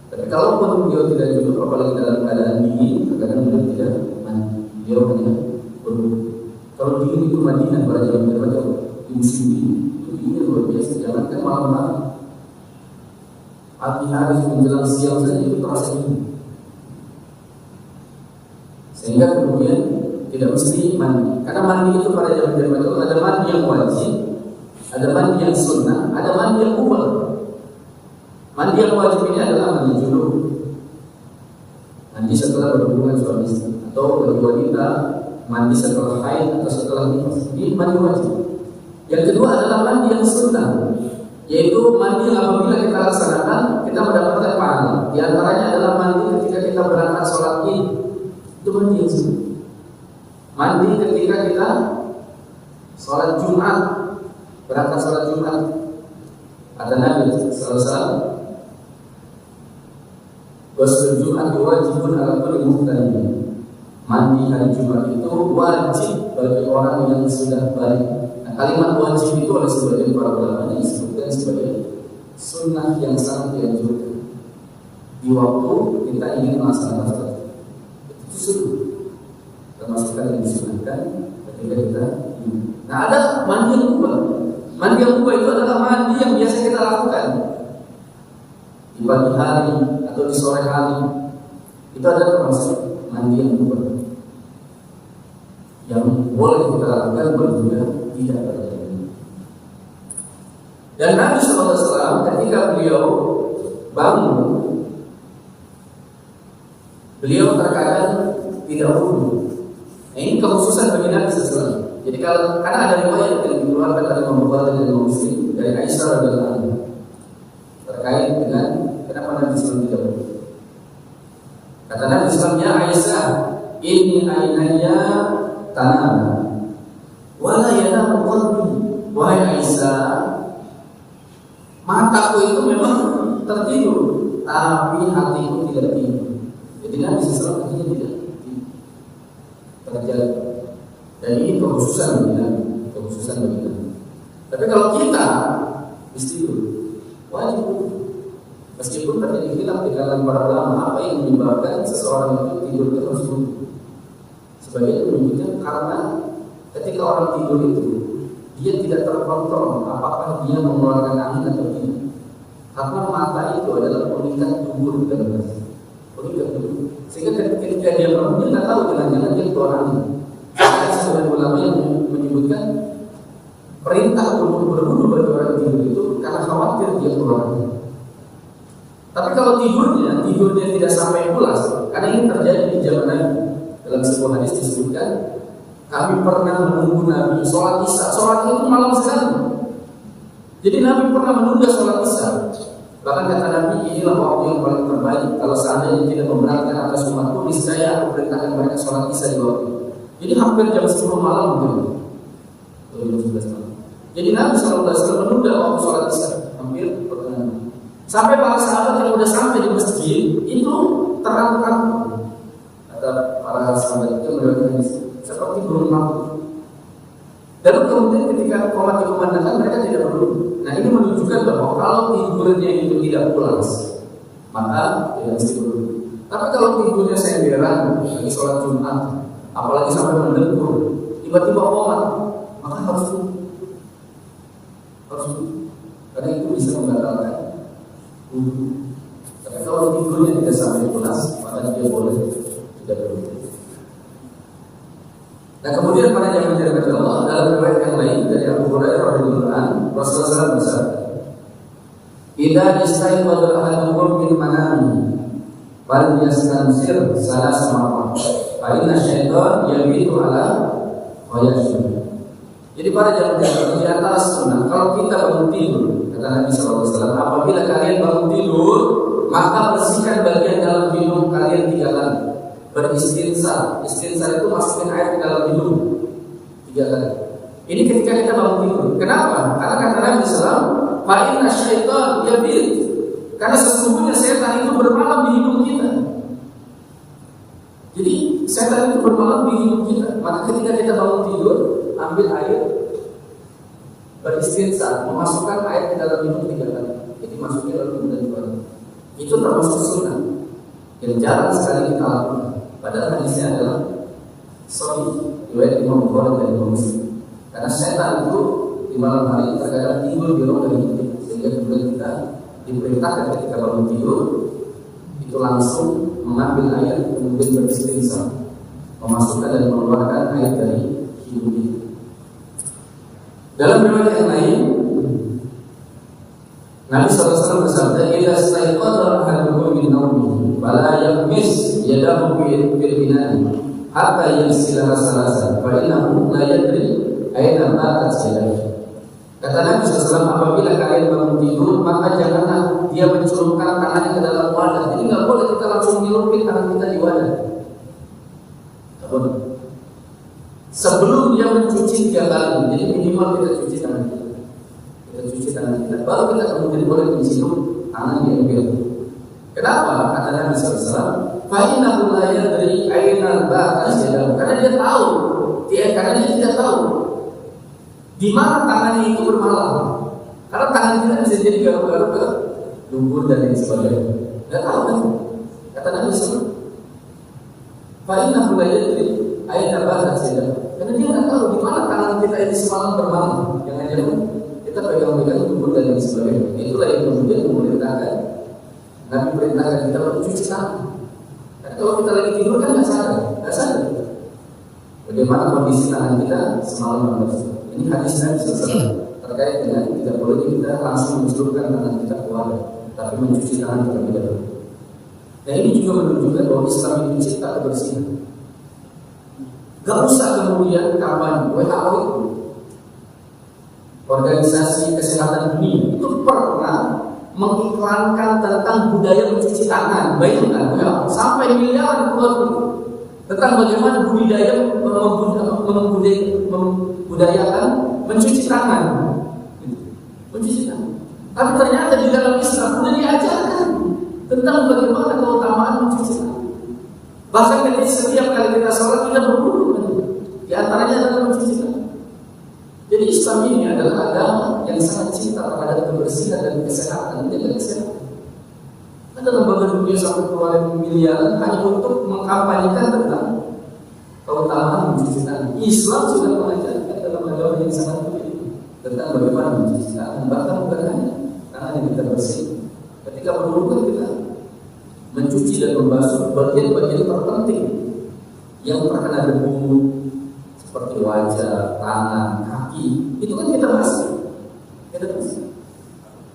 Tapi kalau pun beliau tidak junub, apalagi dalam keadaan dingin, terkadang beliau tidak mandi. Beliau hanya berwudu. Kalau dingin itu mandinya pada jam-jam di musim dingin. Ini luar biasa, jangankan malam-malam, pagi hari menjelang siang saja itu terasa dingin. Sehingga kemudian tidak mesti mandi. Karena mandi itu pada zaman itu ada mandi yang wajib, ada mandi yang sunnah, ada mandi yang mubah. Mandi yang wajib ini adalah mandi junub, mandi setelah berhubungan suami istri, atau bagi wanita mandi setelah haid atau setelah nifas. Ini mandi wajib. Yang kedua adalah mandi yang sunnah. yaitu mandi apabila kita laksanakan kita mendapatkan pahala. Di antaranya adalah mandi ketika kita berangkat sholat Id, itu mandi. Mandi ketika kita sholat Jumat, berangkat sholat Jumat. Ada Nabi sallallahu alaihi wasallam, "Ghusl Jumat wajibun 'ala kulli muhtalim." Mandi hari Jumat itu wajib bagi orang yang sudah balik. Nah, kalimat wajib itu oleh sebagian para ulama disebutkan sebagai sunnah yang sangat dianjurkan di waktu kita ingin melaksanakan sholat. Itu sunnah, termasuk yang disunahkan ketika kita. Nah, ada mandi yang kubah. Mandi yang kubah itu adalah mandi yang biasa kita lakukan di pagi hari atau di sore hari. Itu adalah termasuk mandi yang kubah yang boleh kita lakukan, boleh juga tidak terjadi. Dan Nabi SAW ketika beliau bangun, beliau terkadang tidak wudu. Nah, ini kekhususan bagi Nabi SAW. Jadi karena ada riwayat yang dikeluarkan dari Imam Bukhari dan Imam Muslim dari Aisyah radhiyallahu anha terkait dengan kenapa Nabi SAW tidak wudu. Kata Nabi SAW, "Ya Aisyah, inni ainaya tanam wala yanamu qalbi." Wahai Aisyah, mataku itu memang tertidur, tapi hatiku tidak tidur. Jadi Nabi SAW tidak terjadi. Dan ini kekhususan bagi Nabi, kekhususan bagi Nabi. Tapi kalau kita istidur, wajib. Meskipun terjadi khilaf di kalangan para ulama apa yang menyebabkan seseorang itu tidur terus. Sebagian menunjukkan karena ketika orang tidur itu dia tidak terkontrol apakah dia mengeluarkan angin atau tidak. Karena mata itu adalah pengikat tubuh dan pengikat tubuh. Sehingga ketika dia bangun dia tidak tahu jangan-jangan dia keluar angin. Ada sebagian ulama yang menyebutkan perintah untuk berwudu bagi orang tidur itu karena khawatir dia keluar angin. Tapi kalau tidurnya tidak sampai pulas, karena ini terjadi di zaman Nabi. Dalam sebuah hadis disebutkan, kami pernah menunggu Nabi sholat isya. Sholat itu malam sekali. Jadi Nabi pernah menunda sholat isya. Bahkan kata Nabi, inilah waktu yang paling terbaik. Kalau seandainya tidak memberatkan atas umatku, niscaya aku perintahkan mereka sholat isya di waktu. Jadi hampir jam 10 malam mungkin. Atau jam 11 malam. Jadi Nabi SAW menunda waktu sholat isya. Hampir pertengahan. Sampai para sahabat yang sudah sampai di masjid itu terang-terang. Kata para sahabat itu meriwayatkan seperti burung mangkuk. Dan kemudian ketika qomat dikumandangkan mereka tidak berwudu. Nah, ini menunjukkan bahwa kalau tidurnya itu tidak pulas, maka tidak mesti berwudu. Tapi kalau tidurnya senderan lagi sholat Jumat, apalagi sampai mendengur, tiba-tiba qomat, maka harus wudu. Karena itu bisa membatalkan wudu. Tapi kalau tidurnya tidak sampai pulas, maka dia boleh tidak berwudu. Nah, kemudian pada zaman Nabi Allah dalam riwayat yang lain dari Abu Hurairah radhiyallahu anhu, Rasulullah bersabda, "Idza istayqadha ahadukum min manamihi, fal yastansir salasa marrat, fa inna syaitan yabitu ala wajhihi." Jadi pada zaman di antara sunnah kalau kita bangun tidur, kata Nabi sallallahu alaihi wasallam, apabila kalian bangun tidur, maka bersihkan bagian dalam hidung kalian 3 kali. Beristinsar. Istinsar itu masukin air ke dalam hidung 3 kali. Ini ketika kita bangun tidur. Kenapa? Karena kata Nabi SAW, fa inna syaitan yabit. Karena sesungguhnya setan itu bermalam di hidung kita. Jadi setan itu bermalam di hidung kita. Maka ketika kita bangun tidur, ambil air, beristinsar, memasukkan air ke dalam hidung 3 kali. Jadi masukin lalu kemudian keluar. Itu termasuk sunnah yang jarang sekali kita lakukan. Padahal hadisnya adalah sahih riwayat Imam Bukhari dan Imam Muslim. Karena setan itu di malam hari terkadang tidur di ruang dari sehingga kemudian kita diperintahkan ketika bangun tidur itu langsung mengambil air kemudian beristinsar, memasukkan dan mengeluarkan air dari hidung kita. Dalam riwayat yang lain, Nabi SAW bersabda, "Idza staiqadha ahadukum min nawmihi, fala yaghmis yadahu bil ina'i hatta yaghsilaha salasan, fa innahu la yadri aina batat yadahu." Kata Nabi SAW, apabila kalian bangun maka janganlah dia mencelupkan tangannya ke dalam wadah. Jadi nggak boleh kita langsung nyelupin tangan kita di wadah. Nggak boleh. Sebelum dia mencuci 3 kali, jadi minimal kita cuci tangan kita. Kita cuci tangan kita, baru kita kemudian boleh mencelup tangan di ember. Kenapa? Kata Nabi SAW, fa'innahu la yadri aina batas yadahu. Karena dia tahu, karena dia tidak tahu di mana tangannya itu bermalam. Karena tangan kita bisa jadi garuk-garuk ke lumpur dan lain sebagainya. Tidak tahu kan? Kata Nabi SAW, fa'innahu la yadri aina batas yadahu. Karena dia tidak tahu di mana tangan kita ini semalam bermalam. Jangan-jangan kita pegang-pegang lumpur dan lain sebagainya. Itulah yang kemudian memerintahkan Nabi perintahkan kita untuk cuci tangan. Karena kalau kita lagi tidur kan nggak sadar. Bagaimana kondisi tangan kita semalam bersih. Ini hadis Nabi SAW terkait dengan tidak boleh kita langsung mencelupkan tangan kita ke wadah, tapi mencuci tangan terlebih dahulu. Dan ini juga menunjukkan bahwa Islam itu mencipta kebersihan. Gak usah kemudian kampanye WHO itu, Organisasi Kesehatan Dunia itu pernah mengiklankan tentang budaya mencuci tangan. Bayangkan ya, sampai miliaran keluar tentang bagaimana budaya membudayakan mencuci tangan. Mencuci tangan. Tapi ternyata di dalam Islam sudah diajarkan tentang bagaimana keutamaan mencuci tangan. Bahkan ketika setiap kali kita sholat kita berwudu. Di antaranya adalah mencuci tangan. Jadi Islam ini adalah agama yang sangat cinta terhadap kebersihan dan kesehatan. Menjaga kesehatan. Ada lembaga dunia sampai keluarin miliaran hanya untuk mengkampanyekan tentang keutamaan mencuci tangan. Islam sudah mengajarkan dalam agama yang sangat tinggi tentang bagaimana mencuci tangan. Bahkan bukan hanya tangan yang kita bersih. Ketika berwudu kita mencuci dan membasuh bagian-bagian terpenting yang terkena debu seperti wajah, tangan, kaki, itu kan kita basuh.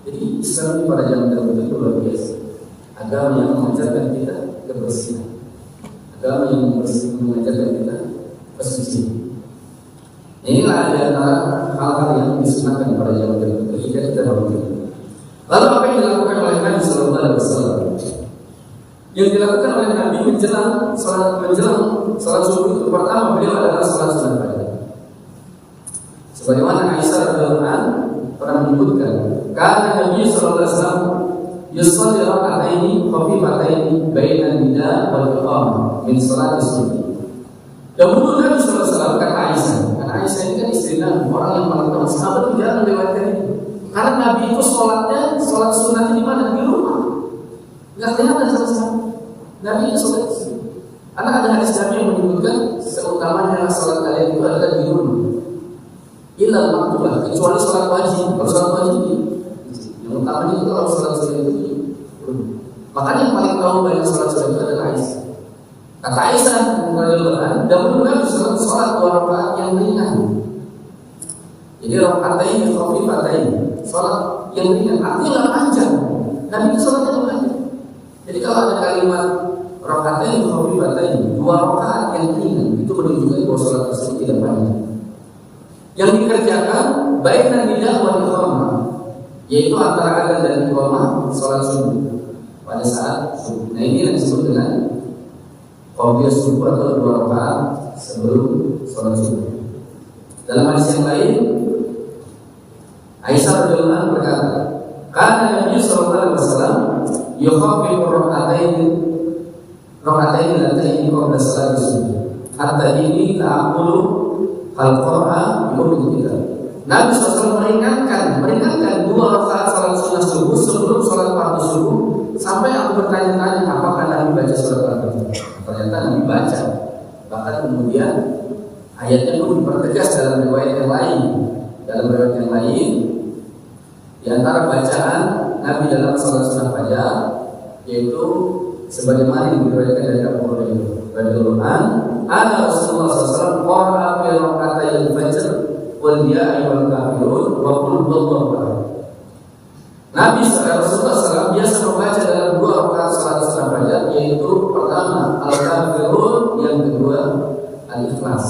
Jadi Islam ini pada zaman dahulu itu luar biasa. Agama yang mengajarkan kita kebersihan. Agama yang mengajarkan kita kesucian. Inilah di antara hal-hal yang disunahkan pada zaman dahulu ketika kita berwudu. Lalu apa yang dilakukan oleh Nabi Sallallahu Alaihi Wasallam? Yang dilakukan oleh Nabi menjelang salat subuh itu pertama beliau adalah salat sunat fajar. Sebagaimana Aisyah radhiyallahu anha pernah menyebutkan, karena Nabi sallallahu alaihi wasallam yusalli raka'ataini khafifataini baina nida wal iqamah min salat subuh. Dahulu Nabi sallallahu alaihi wasallam kata Aisyah, karena Aisyah ini kan istri Nabi, orang yang paling tahu sahabat itu jarang lewatkan ini. Karena Nabi itu salat sunat di mana? Di rumah. Enggak kelihatan sama-sama. Nabi itu salat di sini. Karena ada hadis Nabi yang menyebutkan seutamanya salat kalian itu adalah di rumah. Ilal maktubah, kecuali salat wajib. Kalau salat wajib yang utama itu kalau salat sunat itu di rumah. Makanya yang paling tahu banyak salat sunat itu adalah Aisyah. Kata Aisyah radhiyallahu anha, dahulu Nabi salat 2 rakaat yang ringan. Jadi rakaatain khafifatain, salat yang ringan, artinya panjang. Nabi itu salatnya panjang. Jadi kalau ada kalimat rakaatain khafifatain, 2 rakaat yang ringan, itu menunjukkan bahwa salat tersebut tidak panjang. Yang dikerjakan baina nida wal iqamah, yaitu antara adzan dan iqamah salat subuh pada saat subuh. Nah ini yang disebut dengan qabliyah subuh atau 2 rakaat sebelum salat subuh. Dalam hadis yang lain Aisyah radhiyallahu anha berkata, "Kana Nabi sallallahu alaihi wasallam yukhaffifu raka'atayn allatayn qabla salat subuh. Hatta ini ta'qulu al-Qur'an bikum kita." Nabi SAW meringankan 2 rakaat salat sunat subuh sebelum salat fardu subuh. Sampai aku bertanya-tanya apakah Nabi baca surat Al-Fatihah. Ternyata Nabi baca. Bahkan kemudian ayatnya pun dipertegas dalam riwayat yang lain. Di antara bacaan Nabi dalam salat sunat fajar yaitu sebagaimana yang diriwayatkan dari Abu Hurairah radhiyallahu anhu, "Ana Rasulullah SAW qara'a fi rak'atayil fajr wal ya ayyuhal kafirun wa qul huwallahu ahad." Nabi Rasulullah SAW biasa membaca dalam 2 rakaat salat sunat fajar, yaitu pertama Al-Kafirun, yang kedua Al-Ikhlas.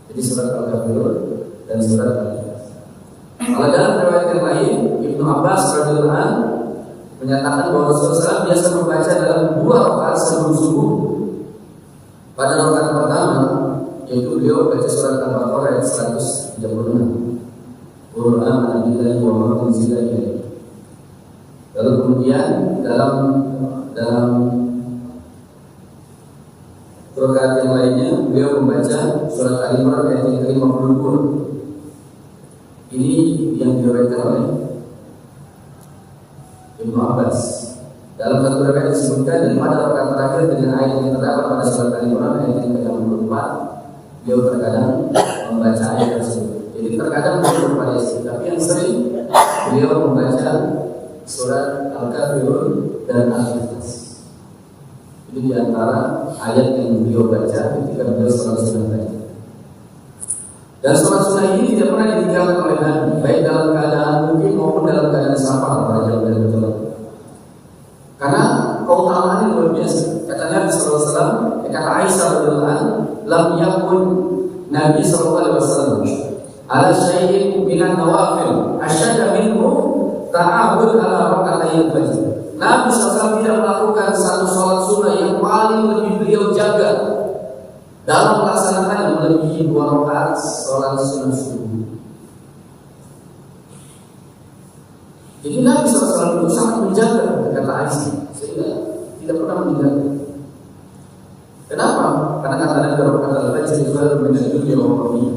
Jadi surat Al-Kafirun dan surat Al-Ikhlas. Kalau dalam riwayat yang lain, Ibnu Abbas menyatakan bahwa Rasulullah biasa membaca dalam 2 rakaat sebelum subuh. Pada rakaat pertama, yaitu beliau baca surat Al-Baqarah ayat 136. Qul amanna billahi wa ma unzila ilaihi. Lalu kemudian dalam rakaat yang lainnya beliau membaca surat Al-Imran ayat yang ke-50. Ini yang diriwayatkan oleh Ibnu Abbas. Dalam satu riwayat disebutkan dan pada rakaat terakhir dengan ayat yang terdapat pada surat Al-Imran ayat yang ke-64, beliau terkadang membaca ayat tersebut. Jadi terkadang beliau bervariasi, tapi yang sering beliau membaca surat Al-Kafirun dan Al-Ikhlas. Itu di antara ayat yang beliau baca ketika beliau sholat sunnah tadi. Dan sholat sunnah ini tidak pernah ditinggalkan oleh Nabi, baik dalam keadaan mungkin maupun dalam keadaan safar pada jam dan betul. Karena keutamaannya luar biasa. Kata Nabi SAW, kata Aisyah radhiyallahu anha, lam yakun Nabi SAW ala syai'in minan nawafil asyadda minhu ta'awud ala raka'atayil fajr. Nabi SAW tidak melakukan satu sholat sunnah yang paling lebih beliau jaga dalam melaksanakan melebihi 2 rakaat sholat sunnah subuh. Jadi Nabi SAW itu sangat menjaga, kata Aisyah, sehingga tidak pernah meninggalkan. Kenapa? Karena kata Nabi rakaat al-fajr itu berbeda dunia waqiyah.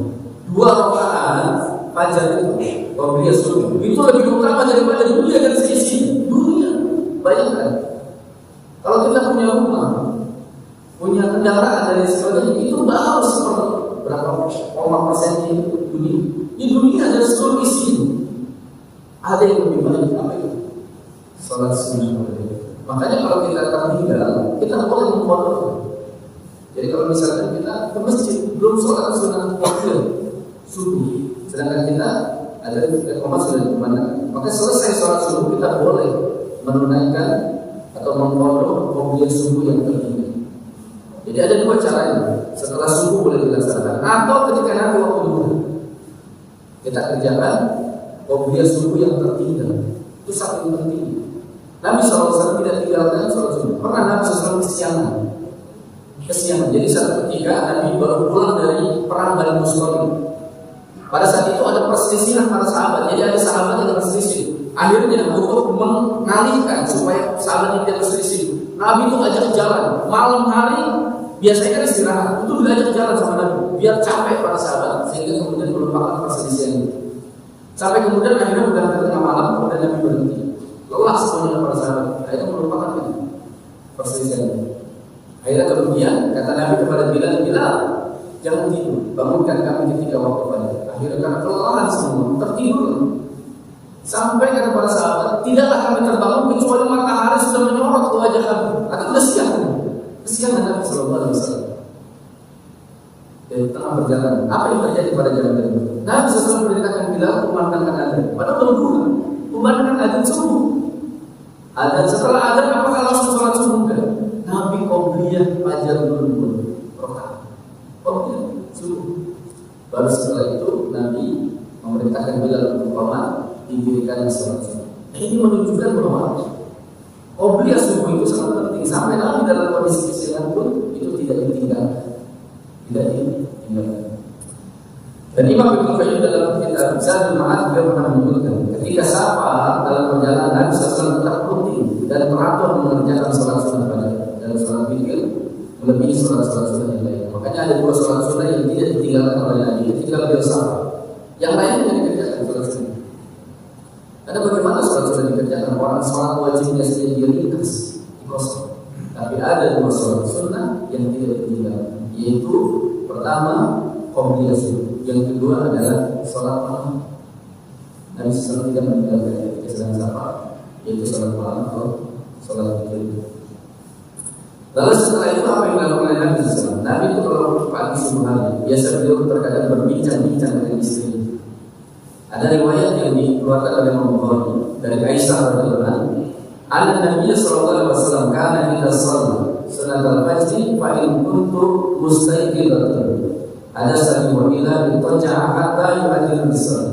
2 rakaat fajar itu waqiyah subuh itu lebih utama daripada dunia dan seisi dunia. Bayangkan, kalau kita punya rumah, punya kendaraan dari sebagainya, itu baru seperti berapa persennya dunia. Di dunia ada seluruh isi. Ada yang lebih baik apa itu? Sholat sunnah. Makanya kalau kita tertinggal, kita boleh memotong. Jadi kalau misalnya kita ke masjid belum sholat sunnah subuh, sedangkan kita ada komas sudah kemana, maka selesai sholat subuh kita boleh menunaikan atau memotong waqiyah subuh yang tertinggal. Jadi ada 2 caranya. Setelah subuh boleh dilaksanakan, atau ketika nanti waktu duha kita kerjakan waqiyah subuh yang tertinggal. Itu sangat penting. Nabi SAW tidak tinggalkan sholat subuh. Pernah Nabi SAW kesiangan. Jadi satu ketika Nabi baru pulang dari perang Bani Mustaliq. Pada saat itu ada perselisihan para sahabat. Jadi ada sahabat yang berselisih. Akhirnya untuk mengalihkan supaya sahabat tidak berselisih, Nabi itu ajak jalan malam hari. Biasanya kan istirahat, itu diajak jalan sama Nabi biar capek para sahabat, sehingga kemudian melupakan perselisihan itu. Sampai kemudian akhirnya udah tengah malam, kemudian Nabi berhenti. Lelah semuanya para sahabat, akhirnya melupakan perselisihan itu. Akhirnya kemudian kata Nabi kepada Bilal, jangan tidur, bangunkan kami ketika waktu pagi. Akhirnya karena kelelahan semua, tertidur. Sampai kata para sahabat, tidaklah kami terbangun kecuali matahari sudah menyorot ke wajah kami. Atau sudah siang. Kesiangan Nabi Sallallahu Alaihi Wasallam. Dari tengah perjalanan, apa yang terjadi pada jalan tadi? Nabi SAW memberitakan Bilal kumandangkan adzan. Padahal belum duha, kumandangkan adzan subuh. Adzan setelah adzan apakah langsung sholat subuh? Enggak. Nabi qobliyah fajar dulu rakaat. Qobliyah subuh. Baru setelah itu Nabi memerintahkan Bilal untuk didirikan sholat subuh. Ini menunjukkan bahwa qobliyah subuh itu sangat penting. Sampai Nabi dalam kondisi kesiangan pun itu tidak ditinggalkan. Dan Imam Ibnu Qayyim dalam kitab Zadul Ma'ad beliau pernah menyebutkan ketika safar dalam perjalanan Nabi SAW tetap rutin dan teratur mengerjakan sholat sunnah pada dan sholat witir melebihi sholat sunnah yang lain. Makanya ada 2 sholat sunnah yang tidak ditinggalkan oleh Nabi ketika beliau safar. Yang lainnya dikerjakan sholat sunnah. Ada bagaimana sholat sunnah dikerjakan? Orang sholat wajibnya saja diringkas di kosong. Tapi ada 2 sholat sunnah yang tidak ditinggalkan, yaitu pertama qobliyah subuh, yang kedua adalah sholat malam. Nabi SAW tidak meninggalkan ketika sedang safar, yaitu sholat malam atau sholat witir. Lalu setelah itu apa yang dilakukan oleh Nabi SAW? Nabi itu kalau pagi subuh hari biasa beliau terkadang berbincang-bincang dengan istri. Ada riwayat yang dikeluarkan oleh Imam Bukhari dari Aisyah radhiyallahu anha, Nabi sallallahu alaihi wasallam kana idza shalla salat al-fajr fa in kuntu mustayqidatan ada sari wa ila taja'a hatta yu'adil bis-salat.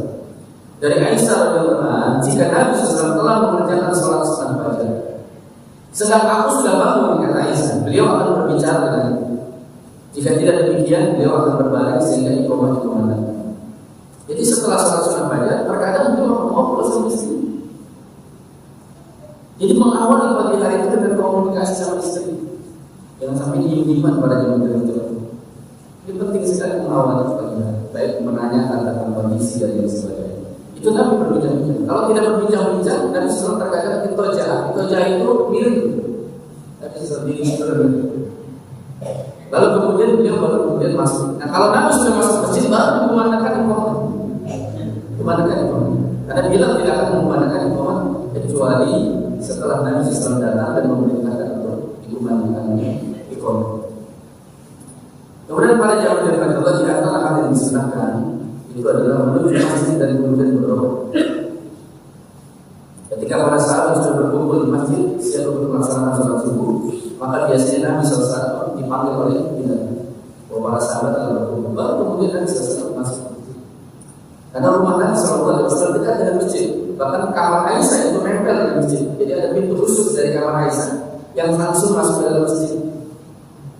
Dari Aisyah radhiyallahu anha, jika Nabi SAW telah mengerjakan sholat sunat fajar, sedang aku sudah bangun, kata Aisyah, beliau akan berbicara dengan. Jika tidak demikian, beliau akan berbaring sehingga iqamah dikumandangkan. Jadi setelah sholat sunat fajar, terkadang beliau ngobrol sama istri. Jadi mengawali pagi hari itu dengan komunikasi sama istri. Jangan sampai diem-dieman pada jam itu. Ini penting sekali mengawali pagi hari, baik menanyakan tentang kondisi dan yang sebagainya. Itu Nabi berbincang-bincang. Kalau tidak berbincang-bincang, Nabi SAW terkadang Itojah itu miring. Nabi sendiri lalu kemudian beliau baru kemudian masuk. Nah kalau Nabi sudah masuk masjid, baru memandangkan iqamah. Karena bilang tidak akan memandangkan iqamah kecuali setelah Nabi SAW datang dan memerintahkan untuk dikumandangkan iqamah. Kemudian pada zaman dari Allah di antara hal yang disunahkan itu adalah menuju masjid dan kemudian berdoa. Ketika para sahabat sudah berkumpul di masjid siap untuk melaksanakan sholat subuh, maka biasanya Nabi SAW dipanggil oleh Bilal. Para sahabat akan berkumpul, baru kemudian Nabi SAW masuk. Karena rumah Nabi SAW dekat dengan masjid, bahkan kamar Aisyah itu nempel dengan masjid. Jadi ada pintu khusus dari kamar Aisyah yang langsung masuk ke dalam masjid.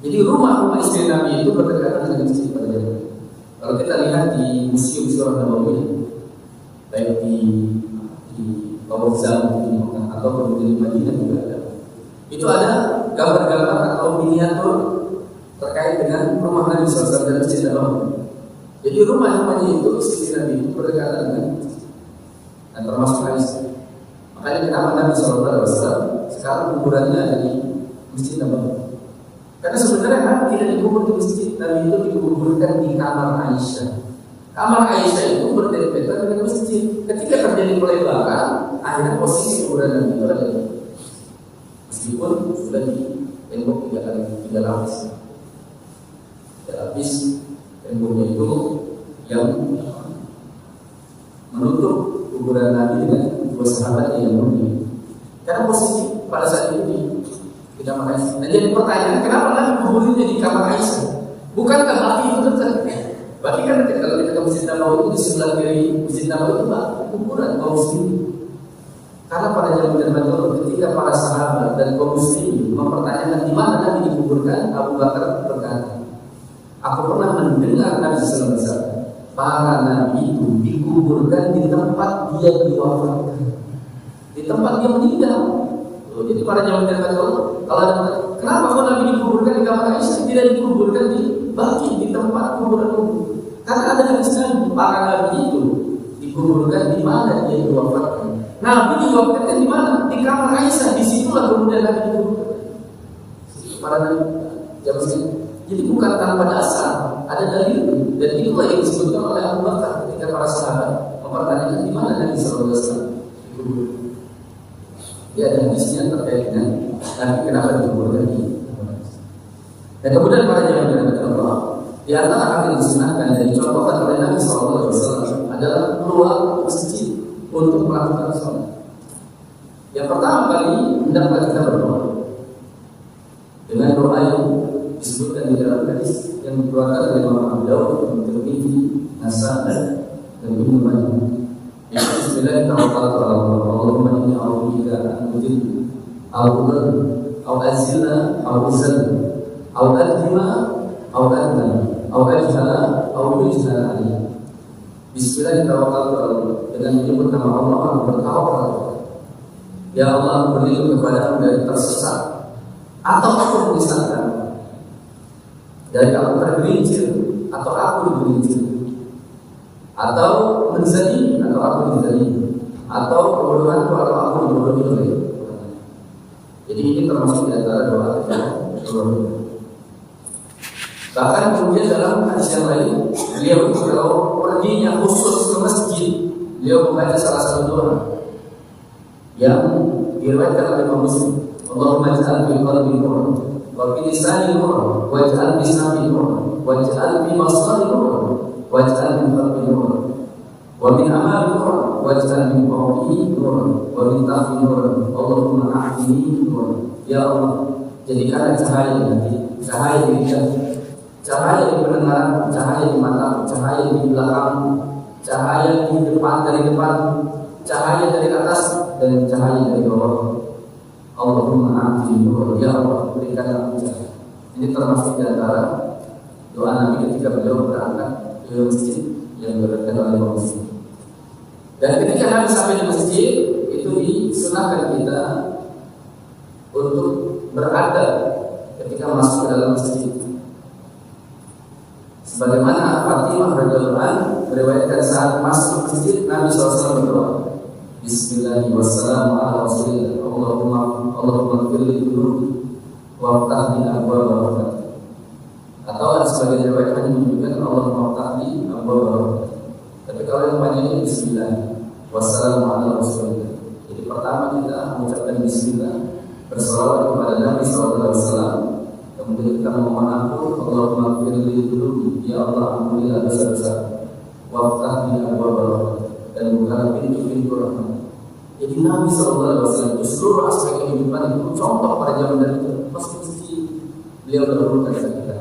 Jadi rumah istri Nabi itu berdekatan dengan masjid pada zaman. Kalau kita lihat di Museum Surah Nabawi, baik di Kawazam atau kemudian di Madinah juga ada. Itu ada gambar-gambar atau miniatur terkait dengan rumah Nabi SAW dan masjid Nabawi. Jadi rumahnya itu istri Nabi itu berdekatan dengan dan termasuk Aisyah. Makanya kenapa Nabi SAW sekarang kuburannya ada di masjid Nabawi. Karena sebenarnya Nabi tidak dikubur di masjid, Nabi itu dikuburkan di kamar Aisyah. Kamar Aisyah itu berdekatan dengan masjid. Ketika terjadi pelebaran, akhirnya posisi kuburan Nabi itu ada. Meskipun sudah di tembok 3 lapis. 3 lapis temboknya itu yang menutup kuburan Nabi dengan 2 sahabat yang mulia. Karena posisi pada saat itu di kamar Aisyah. Nah jadi pertanyaan, kenapa Nabi kuburnya di kamar Aisyah? Bukankah Baki itu dekat? Baki kan dekat. Kalau kita ke Masjid Nabawi itu di sebelah kiri Masjid Nabawi itu kuburan kaum muslimin. Karena pada zaman Rasulullah ketika para sahabat dan kaum muslimin mempertanyakan di mana Nabi dikuburkan, Abu Bakar berkata, aku pernah mendengar Nabi SAW bersabda, para Nabi itu dikuburkan di tempat dia diwafatkan, di tempat dia meninggal. Jadi pada zaman Rasulullah, kalau ada kenapa kok Nabi dikuburkan di kamar Aisyah, tidak dikuburkan di Baqi, di tempat kuburan umum? Karena ada hadisnya para Nabi itu dikuburkan di mana dia diwafatkan. Nabi diwafatkan di mana? Di kamar Aisyah. Di situlah kemudian Nabi dikuburkan. Para Nabi zaman itu. Jadi bukan tanpa dasar, ada dalil, dan itulah yang disebutkan oleh Abu Bakar ketika para sahabat mempertanyakan di mana Nabi SAW dikuburkan. Dia ada hadisnya terkait dengan Nabi kenapa dikuburkan di kamar Aisyah. Dan kemudian pada zaman Allah, di antara hal yang disunahkan dan dicontohkan oleh Nabi SAW adalah keluar masjid untuk melakukan sholat. Yang pertama kali hendaklah kita berdoa dengan doa yang disebutkan di dalam hadis yang dikeluarkan oleh Imam Abu Dawud, Tirmidzi, Nasa'i dan Ibnu Majah. Bismillahirrahmanirrahim. Allahumma inni a'udzubika an udhilla aw azilla aw uzalla aw adhima aw adna aw ajhala aw yujhala alayhi. Bismillahirrahmanirrahim. Dengan menyebut nama Allah, aku bertawakal. Ya Allah, aku berlindung kepadamu dari tersesat atau aku menyesatkan, dari aku tergelincir atau aku digelincir, atau menzalimi atau aku dizalimi, atau kebodohanku atau aku dibodohi oleh. Jadi ini termasuk di antara doa kebodohan. Bahkan kemudian dalam hadis yang lain, beliau kalau perginya khusus ke masjid, beliau membaca salah satu doa yang diriwayatkan oleh Imam Muslim. Allahumma ij'al fi qalbi nuran wa fi lisani nuran waj'al fi sam'i nuran waj'al fi basari nuran waj'al min qalbi nuran wa min amali nuran waj'al min qawli nuran wa min tahti nuran Allahumma a'tini nuran. Ya Allah, jadikan cahaya di hati, cahaya di hati, cahaya di pendengaran, cahaya di mata, cahaya di belakang, cahaya di depan dari depan, cahaya dari atas dan cahaya dari bawah. Allahumma a'ti nur, ya Allah berikan aku cahaya. Ini termasuk di antara doa Nabi ketika beliau berangkat ke masjid yang berada oleh Muslim. Dan ketika Nabi sampai di masjid, itu disunahkan kita untuk berada ketika masuk ke dalam masjid. Sebagaimana Fatimah radhiyallahu anha meriwayatkan saat masuk masjid Nabi SAW berdoa, Bismillahirrahmanirrahim. Allahumma firli dulu waftahli abwaaba rahmatik. Atau ada sebagian riwayat yang menunjukkan Allahumma waftahli abwaaba rahmatik. Tapi kalau yang panjangnya Bismillah wassalamualaikum. Jadi pertama kita mengucapkan Bismillah, berselawat kepada Nabi SAW. Kemudian kita memohon ampun, Allahumma firli dulu, ya Allah ampunilah dosa-dosa, waftahli abwaaba rahmatik, dan bukalah pintu-pintu rahmat. Jadi Nabi SAW itu seluruh aspek kehidupan itu contoh pada zaman dari itu. Pasti beliau berdoa kepada kita,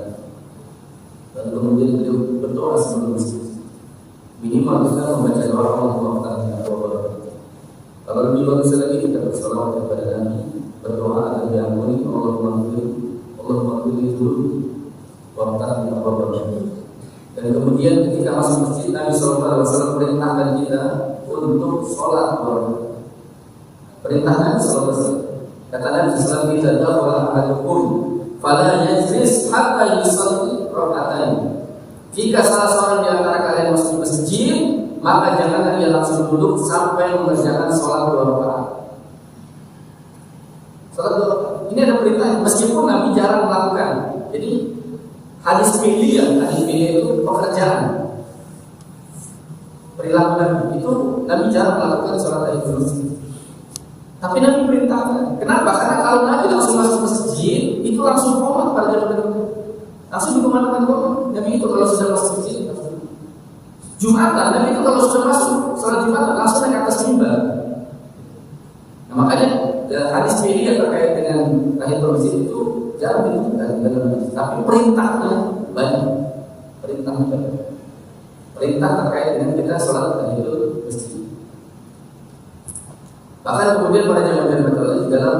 dan kemudian beliau berdoa sebelum masjid. Minimal kita membaca doa Allahumma kalau lebih bagus lagi kita bersalawat kepada Nabi, berdoa agar diampuni. Allahumma firli dulu waftahli abwaaba rahmatik. Dan kemudian ketika masuk masjid Nabi SAW perintahkan kita untuk sholat berjamaah. Perintah Nabi SAW. Kata Nabi SAW, "Idza dakhala ahadukum fala yajlis hatta yusalli rak'atain." Jika salah seorang di antara kalian masuk masjid, maka jangan dia langsung duduk sampai mengerjakan sholat 2 rakaat. Sholat 2 rakaat. Ini ada perintah meskipun Nabi jarang melakukan. Jadi hadis fi'liyah itu pekerjaan. Perilaku Nabi itu Nabi jarang melakukan sholat tahiyyatul. Tapi Nabi perintahkan. Kenapa? Karena kalau Nabi langsung masuk masjid, itu langsung qomat pada zaman itu. Langsung dikumandangkan qomat. Nabi itu kalau sudah masuk masjid, Jumatan, Nabi itu kalau sudah masuk sholat Jumatan langsung naik ke atas mimbar. Nah, makanya hadis ini yang terkait dengan tahiyatul masjid itu jarang ditunjukkan dalam hadis. Tapi perintahnya banyak. Perintah terkait dengan kita sholat tahiyatul masjid. Bahkan kemudian pada zaman Nabi dalam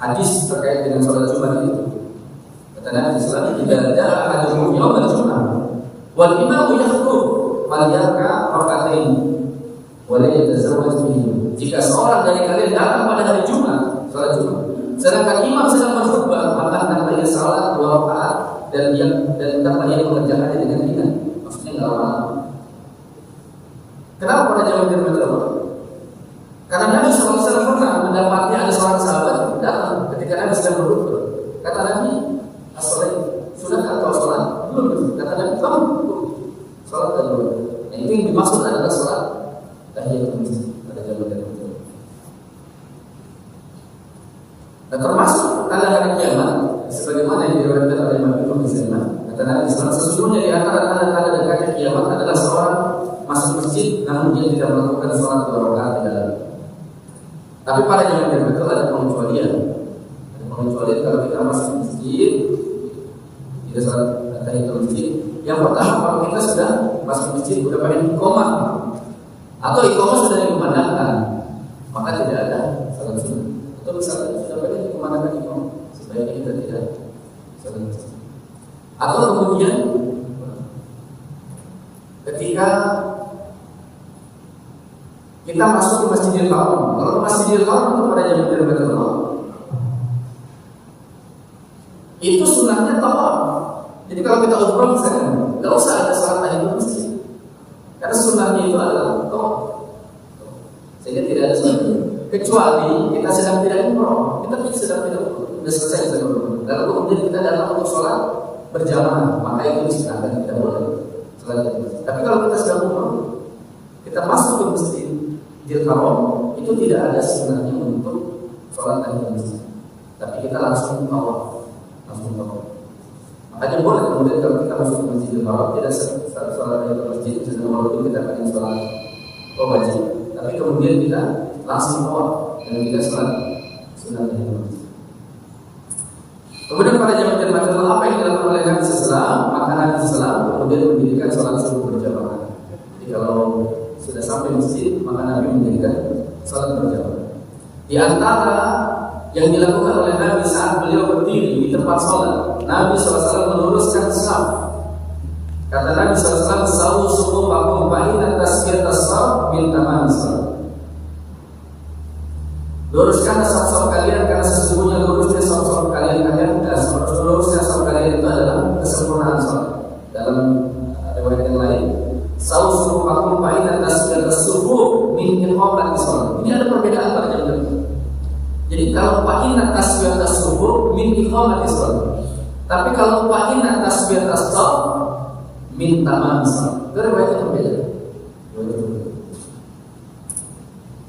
hadis terkait dengan sholat Jumat itu, kata Nabi SAW, "Jika ada ahadukum yaumal Jum'ah wal imamu yakhtub falyarka rak'atain wa la yatazawwaj bihi." Jika seorang dari kalian datang pada hari Jumat, sholat Jumat, sedangkan imam sedang berkhutbah, maka hendaknya salat 2 rakaat dan hendaknya mengerjakannya dengan ringan. Maksudnya enggak lama. Kenapa pada zaman Nabi? Karena Nabi SAW pernah mendapati ada seorang sahabat datang ketika Nabi sedang berkhutbah. Kata Nabi, "As-salat, sudah atau sholat?" Belum. Kata Nabi, "Kamu sholat dan belum." Yang itu yang dimaksud adalah sholat tahiyatul masjid pada zaman itu. Dan termasuk tanda hari kiamat, sebagaimana yang diriwayatkan oleh Imam Ibnu Sa'id. Kata Nabi SAW, sesungguhnya di antara tanda-tanda dekatnya kiamat adalah seorang masuk masjid namun dia tidak melakukan sholat 2 rakaat di dalam. Tapi pada zaman itu ada pengecualian. Pengecualian kalau kita masuk masjid, tidak sholat tahiyatul masjid. Yang pertama, kalau kita sudah masuk masjid sudah pengen iqamah atau iqamah sudah dikumandangkan, maka tidak ada salat sunnah. Atau misalnya sudah pengen dikumandangkan iqamah, sebaiknya kita tidak salat masjid. Atau kemudian ketika kita masuk ke Masjidil Haram. Kalau Masjidil Haram itu pada zaman Rasulullah, itu sunnahnya tawaf. Jadi kalau kita umrah misalnya, nggak usah ada salat tahiyatul masjid, karena sunnahnya itu adalah tawaf. Sehingga tidak ada salat. Kecuali kita sedang tidak umrah, kita sedang tidak umrah, sudah selesai sedang umrah. Lalu kemudian kita datang untuk sholat berjamaah, maka itu disunahkan, tidak boleh sholat. Tapi kalau kita sedang umrah, kita masuk ke masjid Masjidil Haram, itu tidak ada sebenarnya untuk sholat tahiyatul masjid, tapi kita langsung tawaf. Makanya boleh kemudian kalau kita masuk ke Masjidil Haram tidak sholat tahiyatul masjid, walaupun kita akan sholat wajib, tapi kemudian kita langsung tawaf dan kita sholat sunat tahiyatul masjid. Kemudian pada zaman Rasulullah apa yang dilakukan oleh Nabi SAW? Maka Nabi SAW kemudian mendirikan sholat subuh berjamaah. kalau sudah sampai masjid, maka Nabi mendirikan salat berjamaah. Di antara yang dilakukan oleh Nabi saat beliau berdiri di tempat salat, Nabi SAW meluruskan saf. Kata Nabi SAW, "Sawu sufufakum fa inna tasbiyatas saf min tamamis salat." Luruskan saf-saf kalian karena sesungguhnya lurusnya saf-saf kalian lurusnya saf kalian itu adalah kesempurnaan salat. Dalam riwayat yang lain, "Sawu sufufakum fa inna tasbiyatas sufuf min iqamatis salat." Ini ada perbedaan pada jam. Jadi kalau fa'inna tasbiyatas subuh min iqamatis shalah. Tapi kalau fa'inna tasbiyatas saf min tamamis shalah. Itu riwayatnya berbeda.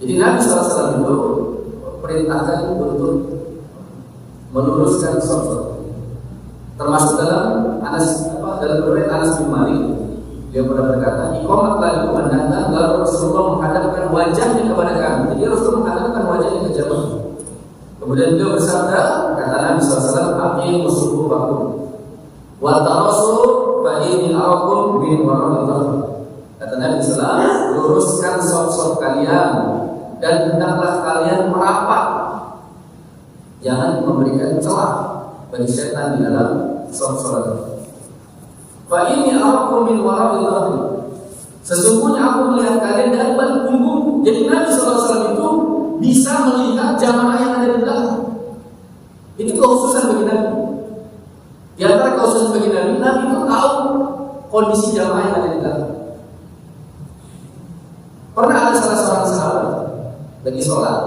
Jadi Nabi SAW itu perintahkan untuk meluruskan saf. Termasuk dalam riwayat Anas bin Malik, dia pernah berkata, "Iqamat lagi kumandangkan lalu Rasulullah menghadapkan wajahnya kepada kami." Jadi Rasulullah menghadapkan wajahnya ke jamaah. Kemudian beliau bersabda, kata Nabi SAW, "Aqimu sufufakum wa tarasu fa inni arakum min wara'i dhahr." Kata Nabi SAW, luruskan saf-saf kalian dan hendaklah kalian merapat. Jangan memberikan celah bagi setan di dalam saf-saf. Fa inni arakum min wara'i dhahr. Sesungguhnya aku melihat kalian dari balik punggung. Jadi Nabi SAW itu bisa melihat jamaah yang ada di belakang. Itu kekhususan bagi Nabi. Di antara kekhususan bagi Nabi, Nabi itu tahu kondisi jamaah yang ada di belakang. Pernah ada salah seorang sahabat lagi sholat,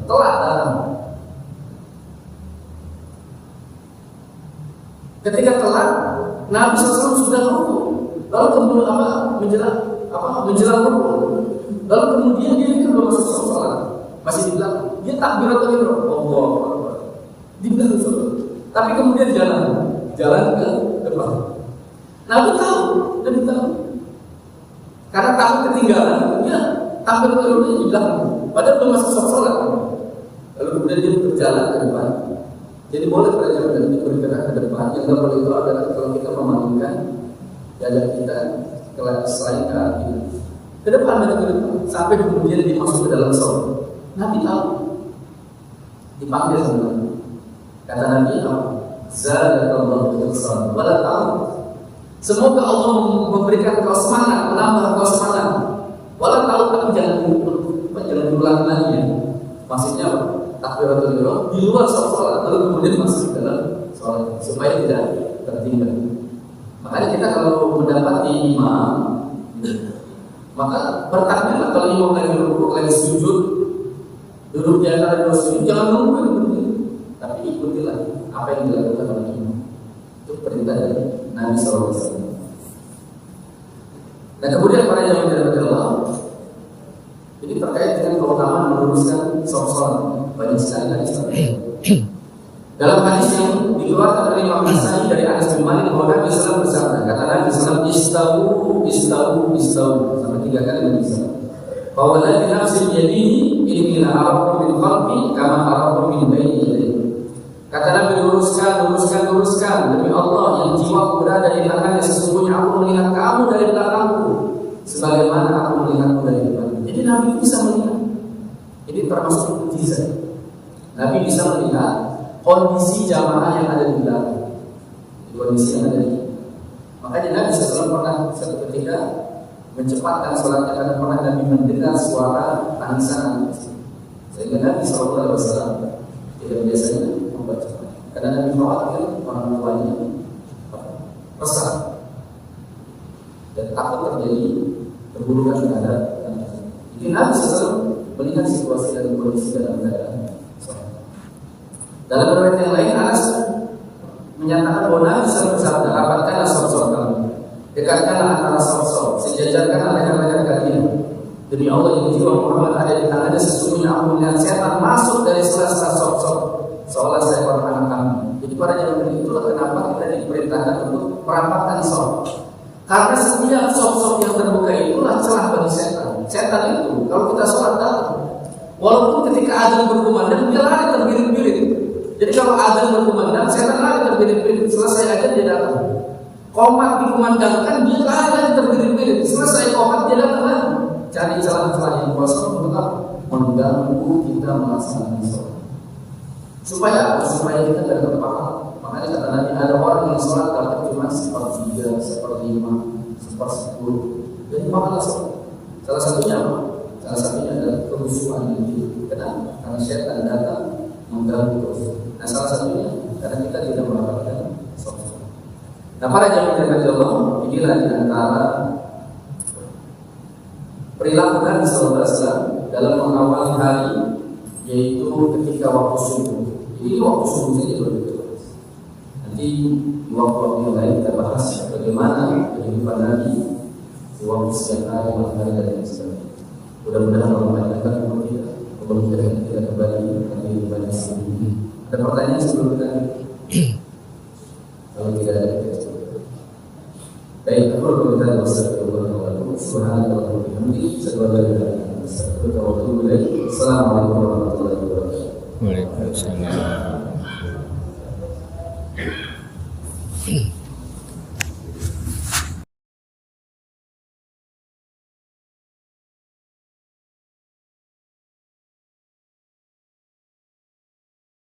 telat datang. Ketika telat, Nabi SAW sudah rukuk. Lalu kemudian menjelang rukuk. Lalu kemudian dia belum masuk sholat. Masih di belakang, dia takbiratul ihram, Allah di belakang sholat. Tapi kemudian jalan ke depan. Nabi tahu, karena takut ketinggalan, dia takbiratul ihram di belakang. Padahal belum masuk sholat. Lalu kemudian dia berjalan ke depan. Jadi boleh pada zaman itu bergerak ke depan. Yang tidak boleh itu adalah kalau kita memalingkan dada kita selain ke arah kiri. Ke depan sampai kemudian dimasuk ke dalam sholat. Nabi tahu, dipanggil sama Nabi. Kata Nabi, "Zadakallahu ihsan wa la ta'ud." Semoga Allah memberikan kau semangat, menambah kau semangat. Wala ta'ud, tapi jangan diulang lagi ya. Maksudnya takbiratul ihram di luar sholat, lalu kemudian masuk ke dalam sholat supaya tidak tertinggal. Makanya kita kalau mendapati imam, maka bertakbirlah kalau imam lagi rukuk, lagi sujud, duduk di antara dua sujud, jangan nunggu, tapi ikutilah apa yang dilakukan oleh imam. Itu perintah dari Nabi SAW. Nah kemudian para yang dirahmati Allah, ini terkait dengan keutamaan meluruskan sholat. Banyak sekali hadis. Dalam hadis yang dikeluarkan oleh Imam Nasai dari Anas bin Malik, bahwa Nabi SAW bersabda, kata Nabi SAW, istawu sampai 3 kali Nabi SAW. Bahwa la nafsi yadihi inni la arakum min khalqi kama arakum min baini yadayhi. Kata Nabi, luruskan demi Allah yang jiwaku berada di tangannya, sesungguhnya aku melihat kamu dari belakangku sebagaimana aku melihatmu dari depanmu. Jadi Nabi bisa melihat. Ini termasuk mukjizat. Nabi bisa melihat kondisi jamaah yang ada di belakang. Kondisi yang ada di. Makanya Nabi SAW pernah satu ketika mencepatkan sholatnya karena pernah Nabi mendengar suara tangisan sehingga Nabi SAW tidak biasanya membaca karena Nabi khawatir orang tuanya resah dan takut terjadi perburukan terhadap anak. Jadi Nabi SAW melihat situasi dan kondisi dalam keadaan sholat. Dalam riwayat yang lain Anas menyatakan bahwa Nabi SAW bersabda, rapatkanlah sholat kamu, dekatkanlah antara sholat, sejajarkanlah leher-leher kalian. Demi Allah yang jiwa Muhammad ada di tangannya, sesungguhnya aku melihat setan masuk dari sela-sela sholat seolah seekor anak kami. Jadi pada zaman itulah kenapa kita diperintahkan untuk merapatkan sholat. Karena setiap sholat yang terbuka itulah celah bagi setan. Setan itu kalau kita sholat datang, walaupun ketika azan berkumandang dia lari terbirit-birit. Jadi kalau azan berkumandang, setan lari terbirit-birit. Selesai azan dia datang. Qomat dikumandangkan, dia kalian terdiri-diri. Selesai qomat dia datang lagi, cari celah-celah yang kosong untuk mengganggu kita melaksanakan sholat. Supaya kita tidak terpaham. Makanya kata Nabi, ada orang yang sholat dapat cuma 1/3, 1/5, 1/10. Jadi malah sholat. Salah satunya apa? Salah satunya adalah kerusuhan yang tinggi. Kenapa? Karena syaitan datang mengganggu terus. Nah, salah satunya karena kita tidak melakukan sholat. Nah, para jamaah yang Allah, inilah di antara perilaku Nabi SAW dalam mengawali hari, yaitu ketika waktu subuh. Jadi waktu subuh saja berbeda. Nanti di waktu-waktu yang lain kita bahas bagaimana kehidupan Nabi di waktu siang hari, malam hari dan lain sebagainya. Mudah-mudahan Allah mengajarkan kepada kita, mudah-mudahan kita kembali ke kehidupan yang sebelumnya. Ada pertanyaan sebelum kita? Kalau tidak ada, kita coba. Baik, aku berkomentar wassalamualaikum warahmatullahi wabarakatuh. Assalamualaikum warahmatullahi wabarakatuh. Waalaikumsalam.